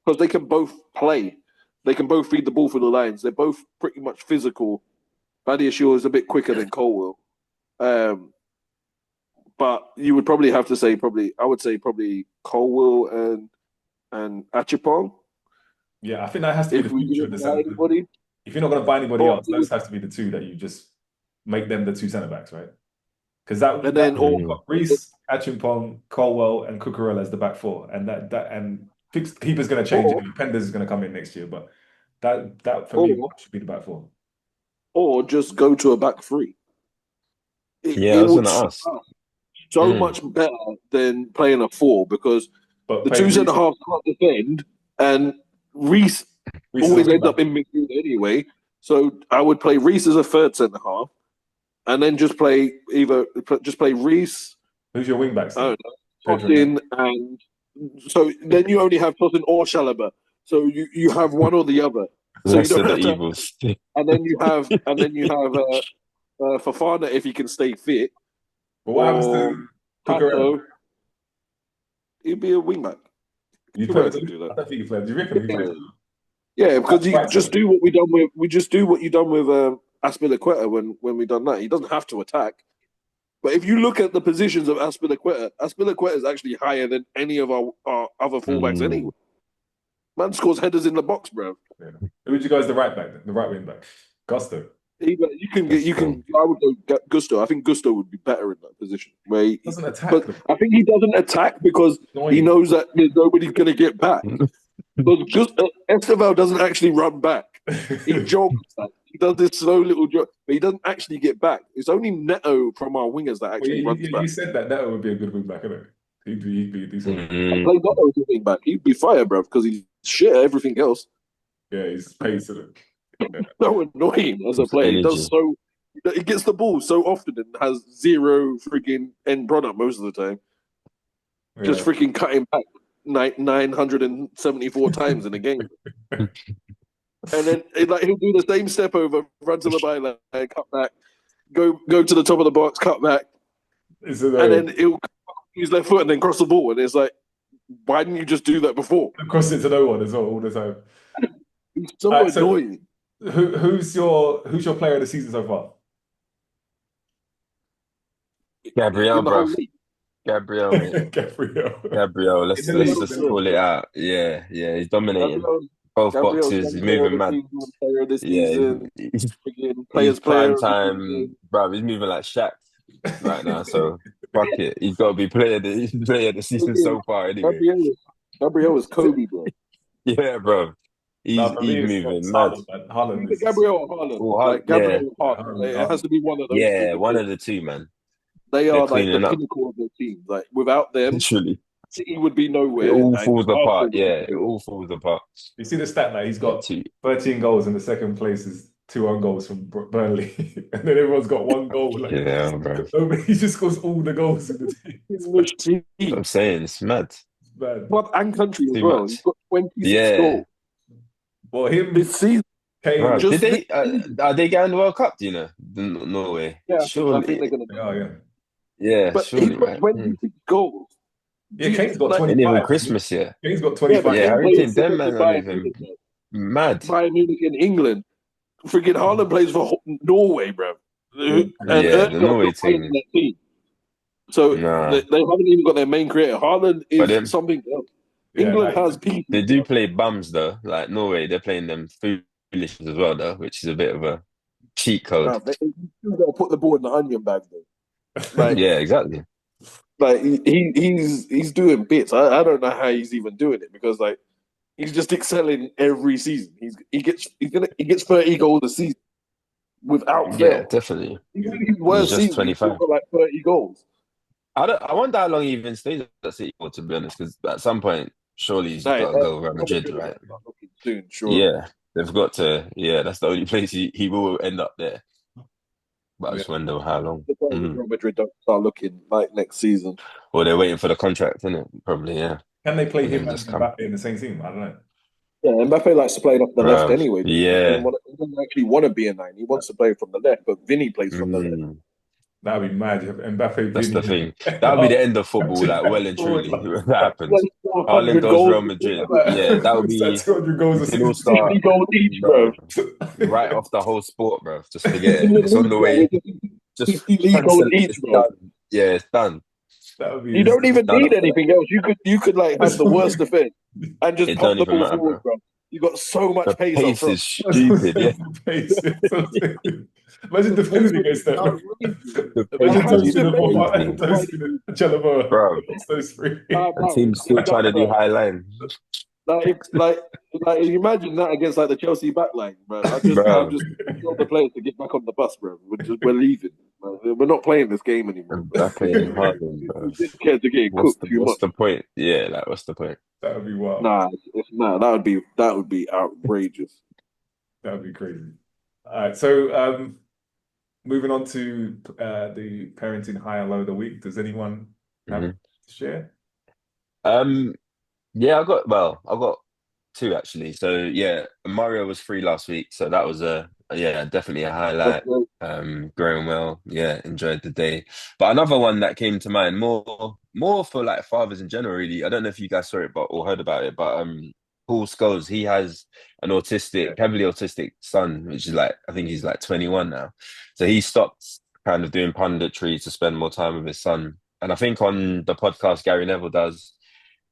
because they can both play. They can both feed the ball through the lines. They're both pretty much physical. Buddy Ashua is a bit quicker than Colwell. But you would probably have to say I would say probably Colwell and Achapong. Yeah, I think that has to be If the we future of the didn't buy centre. anybody, If you're not going to buy anybody Or- else, those has to be the two that you just make them the two centre backs, right? Because that and then you've got Reece, Achimpong, Colwell, and Cucurella as the back four, and that and keeper's going to change. Or- Penders is going to come in next year, but that for me Or- should be the back four. or just go to a back three. Yeah, I was would gonna ask. so much better than playing a four because But the playing two centre Reece- halves can't defend, and Reece Reece is always a ends wing up in midfield anyway. So I would play Reece as a third centre half, and then just play Reece, back. Who's your wing backs? I then? don't know, Tosin, and so then you only have Tosin or Chalobah. So you have one or the other. So you Lesser don't the have to, evils. and then you have Fofana if he can stay fit. But what happens or to Cucurella? Pato, he'd be a wingback. You Cucurella play with can do that. I don't think you play. Do you reckon he plays? Yeah, because you Right, just so- do what you done with Aspilicueta when we done that. He doesn't have to attack. But if you look at the positions of Aspilicueta is actually higher than any of our other fullbacks anyway. Man scores headers in the box, bro. Yeah. Who would you go as the right back then? The right wing back? Gusto. I would go Gusto. I think Gusto would be better in that position. Where he Doesn't attack. but I think he doesn't attack because he knows that there's nobody's going to get back. Because Esteval doesn't actually run back. He jogs. He does this slow little jog, but he doesn't actually get back. It's only Neto from our wingers that actually runs back. You said that Neto would be a good wing back, isn't it? He'd be a decent. Play Neto as a wing back. He'd be fire, bro, because he's shit at everything else. Yeah, he's pace to So annoying as a player. He does so. He gets the ball so often and has zero freaking end product most of the time. Just freaking cutting back 974 times in a game. And then he'll do the same step over, run to the byline, cut back, go to the top of the box, cut back, and then he'll use left foot and then cross the ball. And it's like, why didn't you just do that before? Cross it to no one as well all the time. It's so annoying. Who's your player of the season so far? Gabriel, In the whole bro. league. Gabriel, mate. Gabriel. Let's In the league, just in the call it out. Yeah, he's dominating. Both Gabriel's boxes, he's player moving of the mad. season, player of the Yeah, season, he's freaking players prime player. time, bro. He's moving like Shaq right now. So fuck it, he's got to be player of the season so far. Anyway, Gabriel is Kobe, bro. yeah, bro. He's moving mad. Haaland is Gabriel or Haaland. Oh, Like Gabriel or Haaland. Haaland. It has to be one of those. Yeah, two. one of the two, man. They are like the cleaning up. pinnacle of their team. Like without them, Literally, City would be nowhere. it all and falls Arsenal apart. would be Yeah, nowhere. it all falls apart. You see the stat now, he's got Two. 13 goals and the second place is 2 own goals from Burnley. And then everyone's got 1 goal. Like, Yeah, bro. he just scores all the goals in the team. In the team. I'm saying it's mad. Man. Club and country as Too well. much. He's got 26 Yeah. goals Well, him, this season. Kane, Bro, just did they? Are they going to the World Cup? Do you know? Norway. Yeah, I Surely. think they're going to. oh yeah. Yeah, But surely, he's got man. 26 goals. Yeah, Kane's got Like, 25. And even Christmas, yeah. Kane's got Yeah, 25. but Yeah, Kane Harry plays Kane, them for man are Bayern moving Munich, bro. mad. Bayern Munich in England. Freaking Haaland plays for Norway, bro. And the Norway not playing team. in that team. So Nah. they haven't even got their main creator. Haaland But is then- something else. Yeah, England like- has people. They do play bums though. Like Norway, they're playing them foolish as well though, which is a bit of a cheat code. Nah, they still got to put the ball in the onion bag though. Like, Yeah, exactly. like he's doing bits. I don't know how he's even doing it because like he's just excelling every season. He gets 30 goals a season. without Yeah, fail. definitely. Even his He's worst just season, he still 25. got like 30 goals. I wonder how long he even stays at City for, to be honest, because at some point, surely he's No, got to go Real Real Madrid, Madrid are right? going to start looking soon, surely. Yeah, they've got to. Yeah, that's the only place he will end up there. But I Yeah. just wonder how long. Surprised if Real Madrid don't start looking like next season. Or they're waiting for the contract, isn't it? Probably, yeah. Can they play And him then and just come. Mbappe in the same team? I don't know. Yeah, Mbappe likes to play off the left Bruv. anyway. Yeah. He doesn't actually want to be a nine. He wants to play from the left, but Vinny plays from the left. Mm, That'd be mad. You have Mbappe, that's the Vinny. thing. That would be the end of football, like well and truly. If that happens. Like Haaland 400 goes goals. Real Madrid. Yeah, that would What's that? be. 200 goals We a can all season. start, 50 goals each, bro. bro. Write off the whole sport, bro. Just forget In it. the It's on league, the bro, way. it's Just 50 league goals cancel it. each, It's bro. done. Yeah, it's done. That would be You don't even Done need after that. anything else. You could like have the worst defense and just It pump don't the even ball matter, forward, bro. bro. You got so much The pace up pace front. is stupid. Yeah, Imagine The pace defending was against them. outrageous. the Like, pace Imagine how do is you toasting the defend ball that? stupid, and toasting a Chalobah. bro. It's those three. And Bro, team's still trying to do bro. high line, Like, like, like, imagine that against like the Chelsea backline, bro. I'll bro. just tell the players to get back on the bus, bro. We're leaving. Bro. We're not playing this game anymore. Bro. Mbappe and Haaland, We bro. just care to get cooked too What's much. the point? Yeah, like what's the point? That would be wild. Nah, that would be outrageous. That would be crazy. All right, so moving on to the parenting high and low of the week. Does anyone have hmm to share? Um, yeah, I got two actually. So yeah, Mario was free last week, so that was definitely a That's highlight. great. Growing well, yeah, enjoyed the day. But another one that came to mind, more for like fathers in general, really. I don't know if you guys saw it, but or heard about it, but Paul Scholes, he has an heavily autistic son, which is like I think he's like 21 now. So he stopped kind of doing punditry to spend more time with his son. And I think on the podcast Gary Neville does,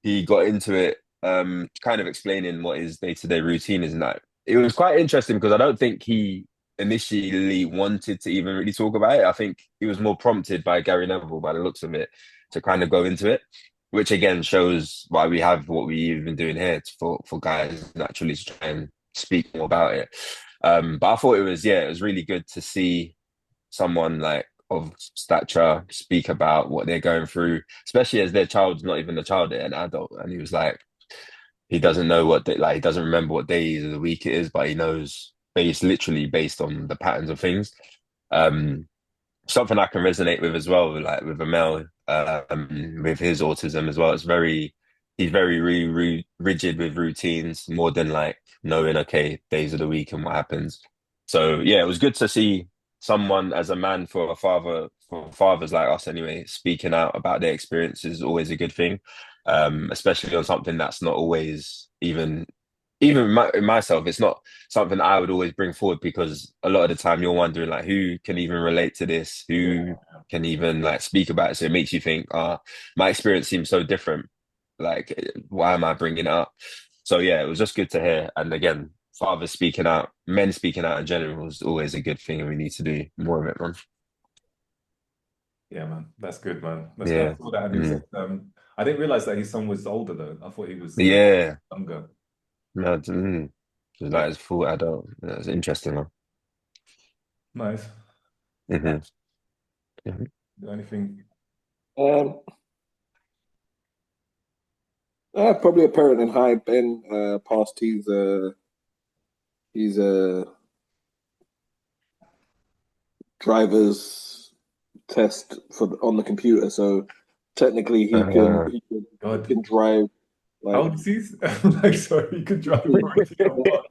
he got into it, kind of explaining what his day-to-day routine is. And that it was quite interesting because I don't think he initially wanted to even really talk about it. I think he was more prompted by Gary Neville, by the looks of it, to kind of go into it, which again shows why we have what we've been doing here for guys naturally to try and speak more about it. But I thought it was really good to see someone like of stature speak about what they're going through, especially as their child's not even a child, they're an adult. And he was like, he doesn't know he doesn't remember what days of the week it is, but he knows literally based on the patterns of things. Um, Something I can resonate with as well, like with Amel, with his autism as well. He's very rigid with routines more than like knowing, okay, days of the week and what happens. So yeah, it was good to see someone as a man for fathers like us anyway, speaking out about their experiences is always a good thing. Especially on something that's not always myself, it's not something I would always bring forward because a lot of the time you're wondering like who can even relate to this, who can even like speak about it. So it makes you think, my experience seems so different. Like, why am I bringing it up? So yeah, it was just good to hear. And again, fathers speaking out, men speaking out in general is always a good thing, and we need to do more of it, man. Yeah, man. That's good, man. That's good. I Yeah. saw that and he Mm. said, I didn't realize that his son was older though. I thought he was Yeah. younger. No, just like his full adult. That's interesting, man. Nice. hmm Anything? Um, probably a parent in high. Ben passed his driver's test on the computer, so technically Uh, he God. can drive. How Like, old is he? Like, sorry, you could drive for what?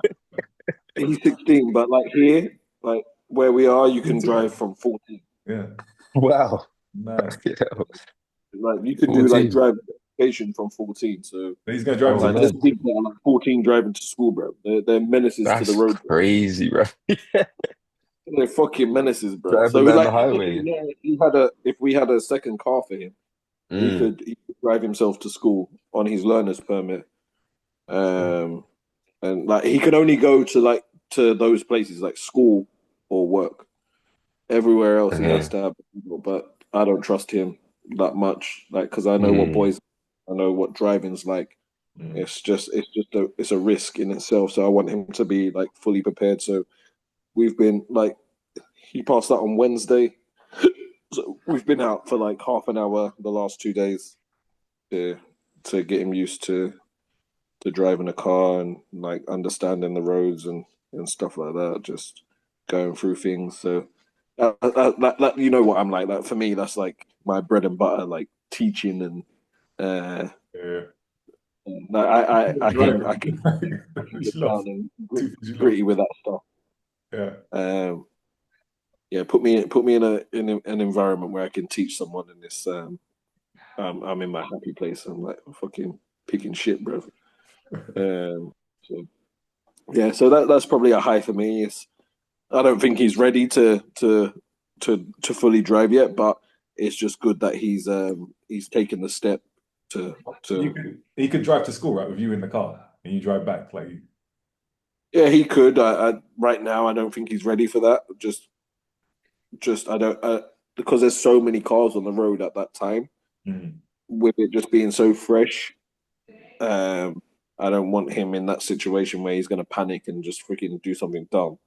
he's 16, but like here, like where we are, you can drive from 14. Yeah. wow. Mad. Yeah. Like you can do like 14. driving education from 14. So He's gonna drive Oh, to like there's man. school. people that are like 14 driving to school, bro. They're menaces to the That's road. crazy, bro. They're fucking menaces, bro. So Driving down the like highway. if we had a second car for him, Mm. he could drive himself to school on his learner's permit. And like he can only go to those places like school or work. Everywhere else he has Okay. to have, but I don't trust him that much, like because I know what Mm. boys, I know what driving's like. Mm. It's a risk in itself. So I want him to be like fully prepared. So we've been like He passed that on Wednesday. So we've been out for like half an hour the last 2 days to get him used to driving a car and like understanding the roads and stuff like that. Just going through things. So that you know what I'm like. That for me, that's like my bread and butter, like teaching and Yeah. I can get down and gritty with that stuff. Yeah. Yeah, put me in an environment where I can teach someone in this. I'm in my happy place. I'm like fucking picking shit, bro. So yeah, so that's probably a high for me. I don't think he's ready to fully drive yet, but it's just good that he's taken the step to. He could drive to school, right, with you in the car, and you drive back, like. Yeah, he could. Right now, I don't think he's ready for that. Just I don't because there's so many cars on the road at that time. Mm. With it just being so fresh, I don't want him in that situation where he's going to panic and just freaking do something dumb,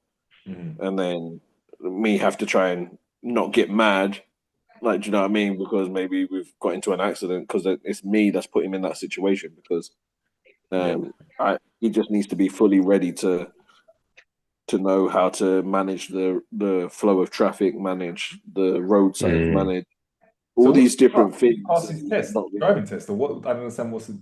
and then me have to try and not get mad. Like, do you know what I mean? Because maybe we've got into an accident because it's me that's put him in that situation. Because he just needs to be fully ready to know how to manage the flow of traffic, manage the roadside, manage all these different things. Pass his test, driving test, or what? I don't understand what's the.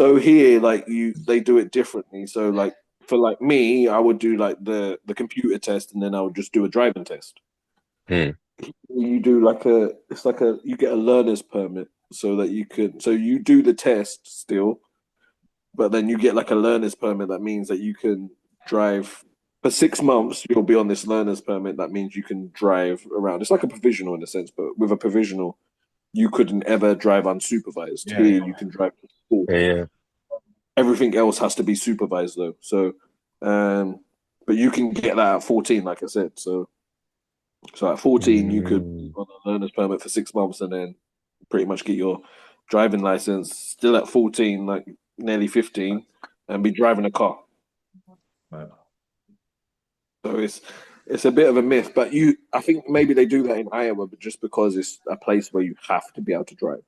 So here, like they do it differently. So like for like me, I would do like the computer test, and then I would just do a driving test. You do you get a learner's permit so that you do the test still, but then you get like a learner's permit that means that you can drive for 6 months. You'll be on this learner's permit that means you can drive around. It's like a provisional in a sense, but with a provisional, you couldn't ever drive unsupervised. Here, you can drive to school. Yeah. Everything else has to be supervised though. So, but you can get that at 14, like I said. So at 14, you could be on a learner's permit for 6 months and then pretty much get your driving license still at 14, like nearly 15, and be driving a car. Right. So it's a bit of a myth, but I think maybe they do that in Iowa, but just because it's a place where you have to be able to drive.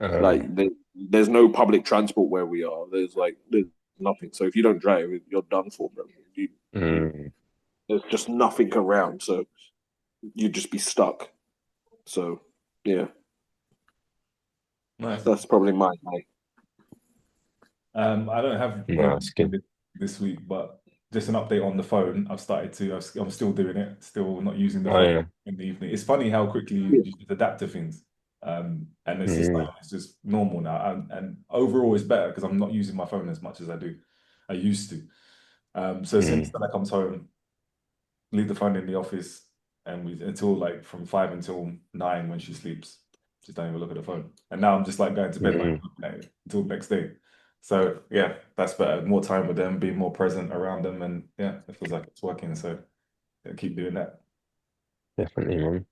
Like there's no public transport where we are. There's nothing. So if you don't drive, you're done for, bro. There's just nothing around, so you'd just be stuck. So yeah, nice. That's probably my. I don't have this week, but just an update on the phone. I'm still doing it. Still not using the phone in the evening. It's funny how quickly you just adapt to things. And it's just normal now. And overall, it's better because I'm not using my phone as much as I used to. So since Stella comes home, leave the phone in the office, and until like from 5 until 9 when she sleeps, just don't even look at the phone. And now I'm just like going to bed until the next day. So yeah, that's better. More time with them, being more present around them, and yeah, it feels like it's working. So yeah, keep doing that. Definitely, man.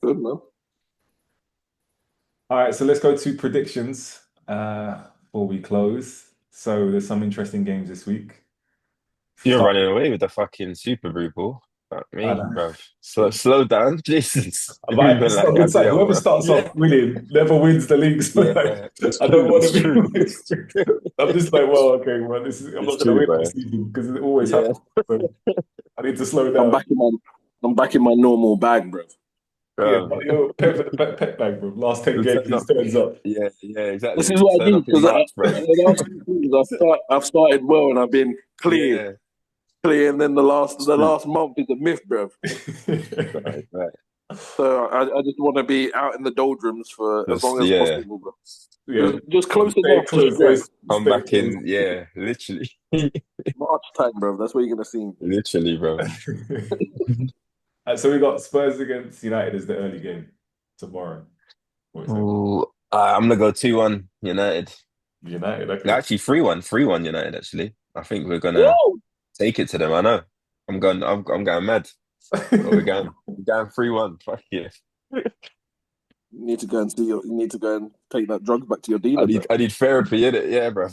Good, man. All right, so let's go to predictions before we close. So there's some interesting games this week. You're running away with the fucking Super Bowl. Fuck me, bro. Slow down, Jesus. Whoever starts off winning never wins the league. So I don't want to be. I'm just like, well, okay, well, I'm not going to win this season because it always happens. So I need to slow down. I'm back in my normal bag, bro. Yeah, but you're pet bag, bro. Last 10 games, he turns up. Yeah, exactly. This is what I do because I've started well and I've been clear. And then the last month is a myth, bro. Right. So I just want to be out in the doldrums for as long as possible, bro. Yeah. Just close enough. Come back in, literally. March time, bro. That's what you're gonna see. Literally, bro. So we got Spurs against United as the early game tomorrow. I'm gonna go 2-1 United. United, okay. Actually, 3-1 United. Actually, I think we're gonna take it to them. I know. I'm going mad. We're going 3-1. Fuck yeah. You need to go and take that drugs back to your dealer. I need therapy in it, yeah, bro.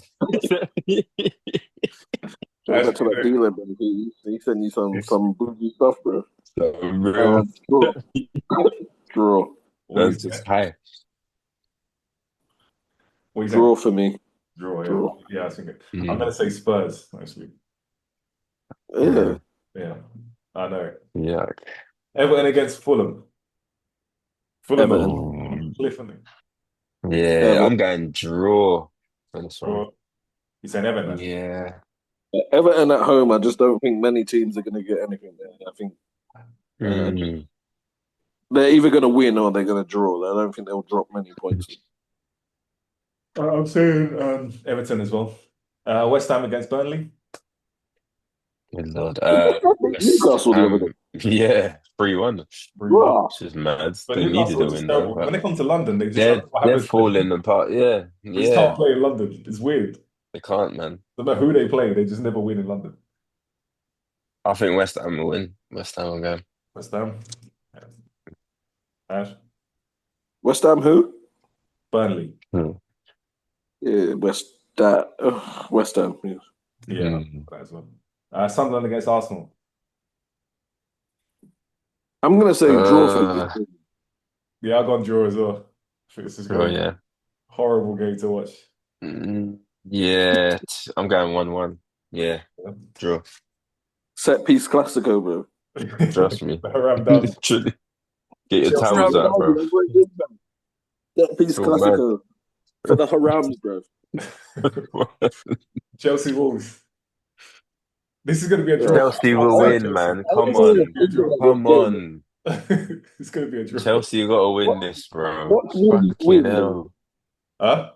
Go back Ash, to that dealer, bro. He sent you some bougie stuff, bro. So real. Draw. Draw. what That's is just that? high. What you saying? Draw for me. Draw, yeah. Draw. Yeah, I think it. I'm Mm. gonna say Spurs, actually. Yeah. Yeah, I know. Yeah. Everton against Fulham. Fulham are Everton. Oh, cliff, aren't yeah, Everton. I'm going draw for this they? one. You saying Everton? Yeah. Everton at home, I just don't think many teams are going to get anything there. I think Mm. they're either going to win or they're going to draw. I don't think they'll drop many points. I'm saying Everton as well. West Ham against Burnley. Good Lord. West Newcastle the other day. Ham. Yeah, 3-1. Bruh. Which is mad. But They needed Newcastle a are just win though, terrible. When but they come to London, they just what they're happens. falling apart. Yeah, They just can't yeah. play in London. It's weird. They can't, man. No matter who they play, they just never win in London. I think West Ham will win. West Ham will go. West Ham. Ash. West Ham who? Burnley. Yeah, West Ham. Yeah. Yeah, Mm. that as well. Sunderland against Arsenal. I'm going to say draw for Uh, me. Yeah, I got draw as well. I think this is oh going to be yeah. a horrible game to watch. Yeah, I'm going 1-1. Yeah, draw. Set piece Classico, bro. Trust me. Haram done. Literally. Get your Chelsea towels out, bro. Set piece So mad. Classico for the Harams, bro. Chelsea Wolves. This is going to be a draw. Chelsea will win, man. Come on. Come on. It's going to be a draw. Chelsea got to win this, bro. Watch Wolves Fucking win. hell. Huh?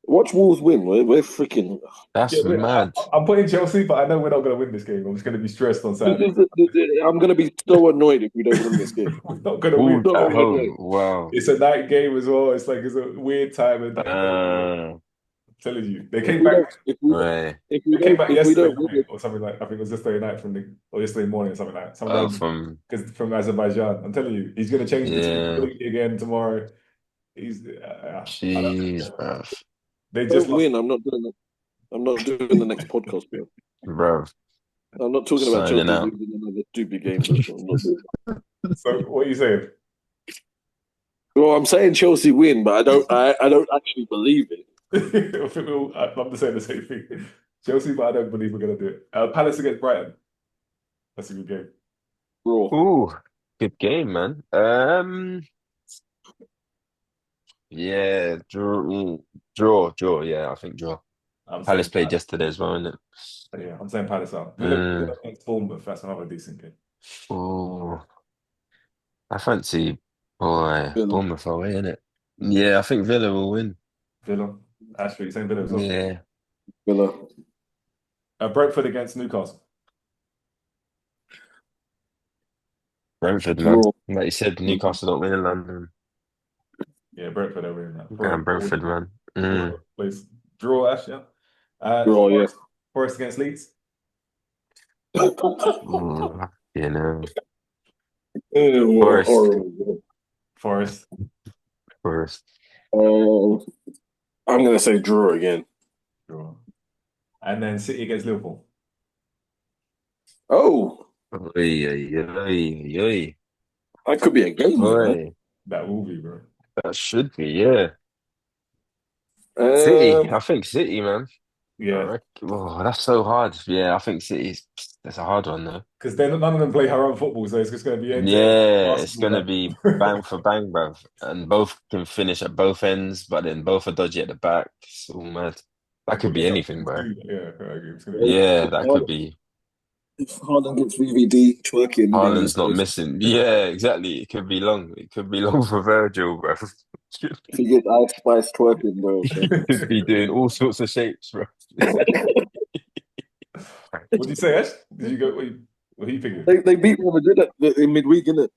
Watch Wolves win. We're freaking. That's Yeah, mad. I'm putting Chelsea, but I know we're not going to win this game. I'm just going to be stressed on Saturday. I'm going to be so annoyed if we don't win this game. We're not going to win. Wolves at home. Wow. It's a night game as well. It's like it's a weird time. And I'm telling you, they came back. Right. If we They came back don't yesterday win night or something like. I think it was yesterday night or yesterday morning or something like. From From Azerbaijan. I'm telling you, he's going to change the team yeah. completely again tomorrow. He's. Jeez, bro. They if just we don't win, I'm not doing it. I'm not doing the next podcast, bro. Bro. I'm not talking about Signing Chelsea out. losing another stupid game. I'm not doing it. So what are you saying? Well, I'm saying Chelsea win, but I don't actually believe it. I'm just saying the same thing. Chelsea, but I don't believe we're going to do it. Palace against Brighton. That's a good game. Raw. Ooh, good game, man. Yeah, draw. Yeah, I think draw. I'm Palace saying played yesterday as well, isn't it? Yeah, I'm saying Palace out. Villa against Bournemouth. That's another decent game. Ooh, I fancy boy Villa. Bournemouth away, innit? Yeah, I think Villa will win. Villa. Ashley, you saying Villa as well? Yeah. Villa. Brentford against Newcastle. Brentford, man. Draw. Like you said, Newcastle don't win in London. Yeah, Brentford are winning that. And Brentford, man. Please. Draw, Ash, yeah. Draw, yeah. Forest against Leeds. Ooh, you know. Forest. Forest. I'm going to say draw again. Draw. And then City against Liverpool. Oh, Oy. that could be a game. Boy, That will be, bro. that should be, yeah. Man. City, I think City, man. Yeah. Oh, that's so hard. Yeah, I think that's a hard one though. Because none of them play haram football, so it's just going to be Yeah, it's gonna basketball, be bang for bang, bruv. And both can finish at both ends, but then both are dodgy at the back. It's all mad. That could be anything, bro. Yeah, I agree. It's gonna be Yeah, that could be. If Haaland gets VVD twerking, Haaland's not missing. Yeah, exactly. It could be long. It could be long for Virgil, bro. If he gets Ice Spice twerking, bro. Could be doing all sorts of shapes, bro. What did you say, Ash? Did you go? What are you thinking? They beat Real Madrid in midweek, innit?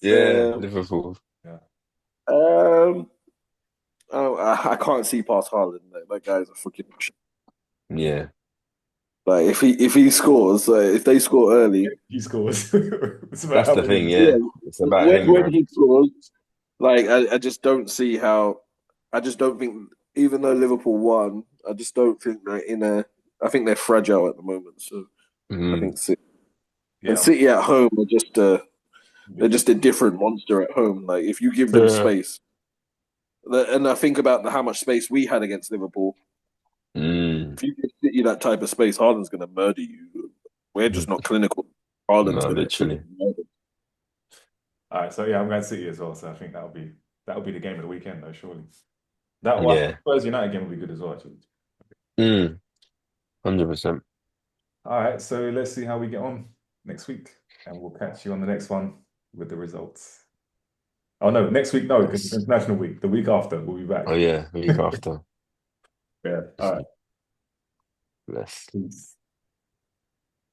Yeah, Liverpool. I can't see past Haaland. That guy's a freaking. Yeah. Like if he scores, if they score early, He scores. That's the thing, yeah. It's about him, when bro. he scores, like I just don't see how. I just don't think, even though Liverpool won, I just don't think that in a I think they're fragile at the moment. So I think City Yeah, City at home are just they're just a different monster at home. Like if you give them Yeah. space, and I think about how much space we had against Liverpool. Mm. If you give City that type of space, Haaland's going to murder you. We're just not clinical. Haaland's No, going to literally. murder. all right. So yeah, I'm going City as well. So I think that'll be the game of the weekend, though. Surely that one, Yeah. Spurs United game will be good as well. Actually. 100%. All right. So let's see how we get on next week, and we'll catch you on the next one with the results. Oh no, next week no, because it's Yes. International Week. The week after we'll be back. Oh yeah, week after. Yeah. All right. Bless. Peace.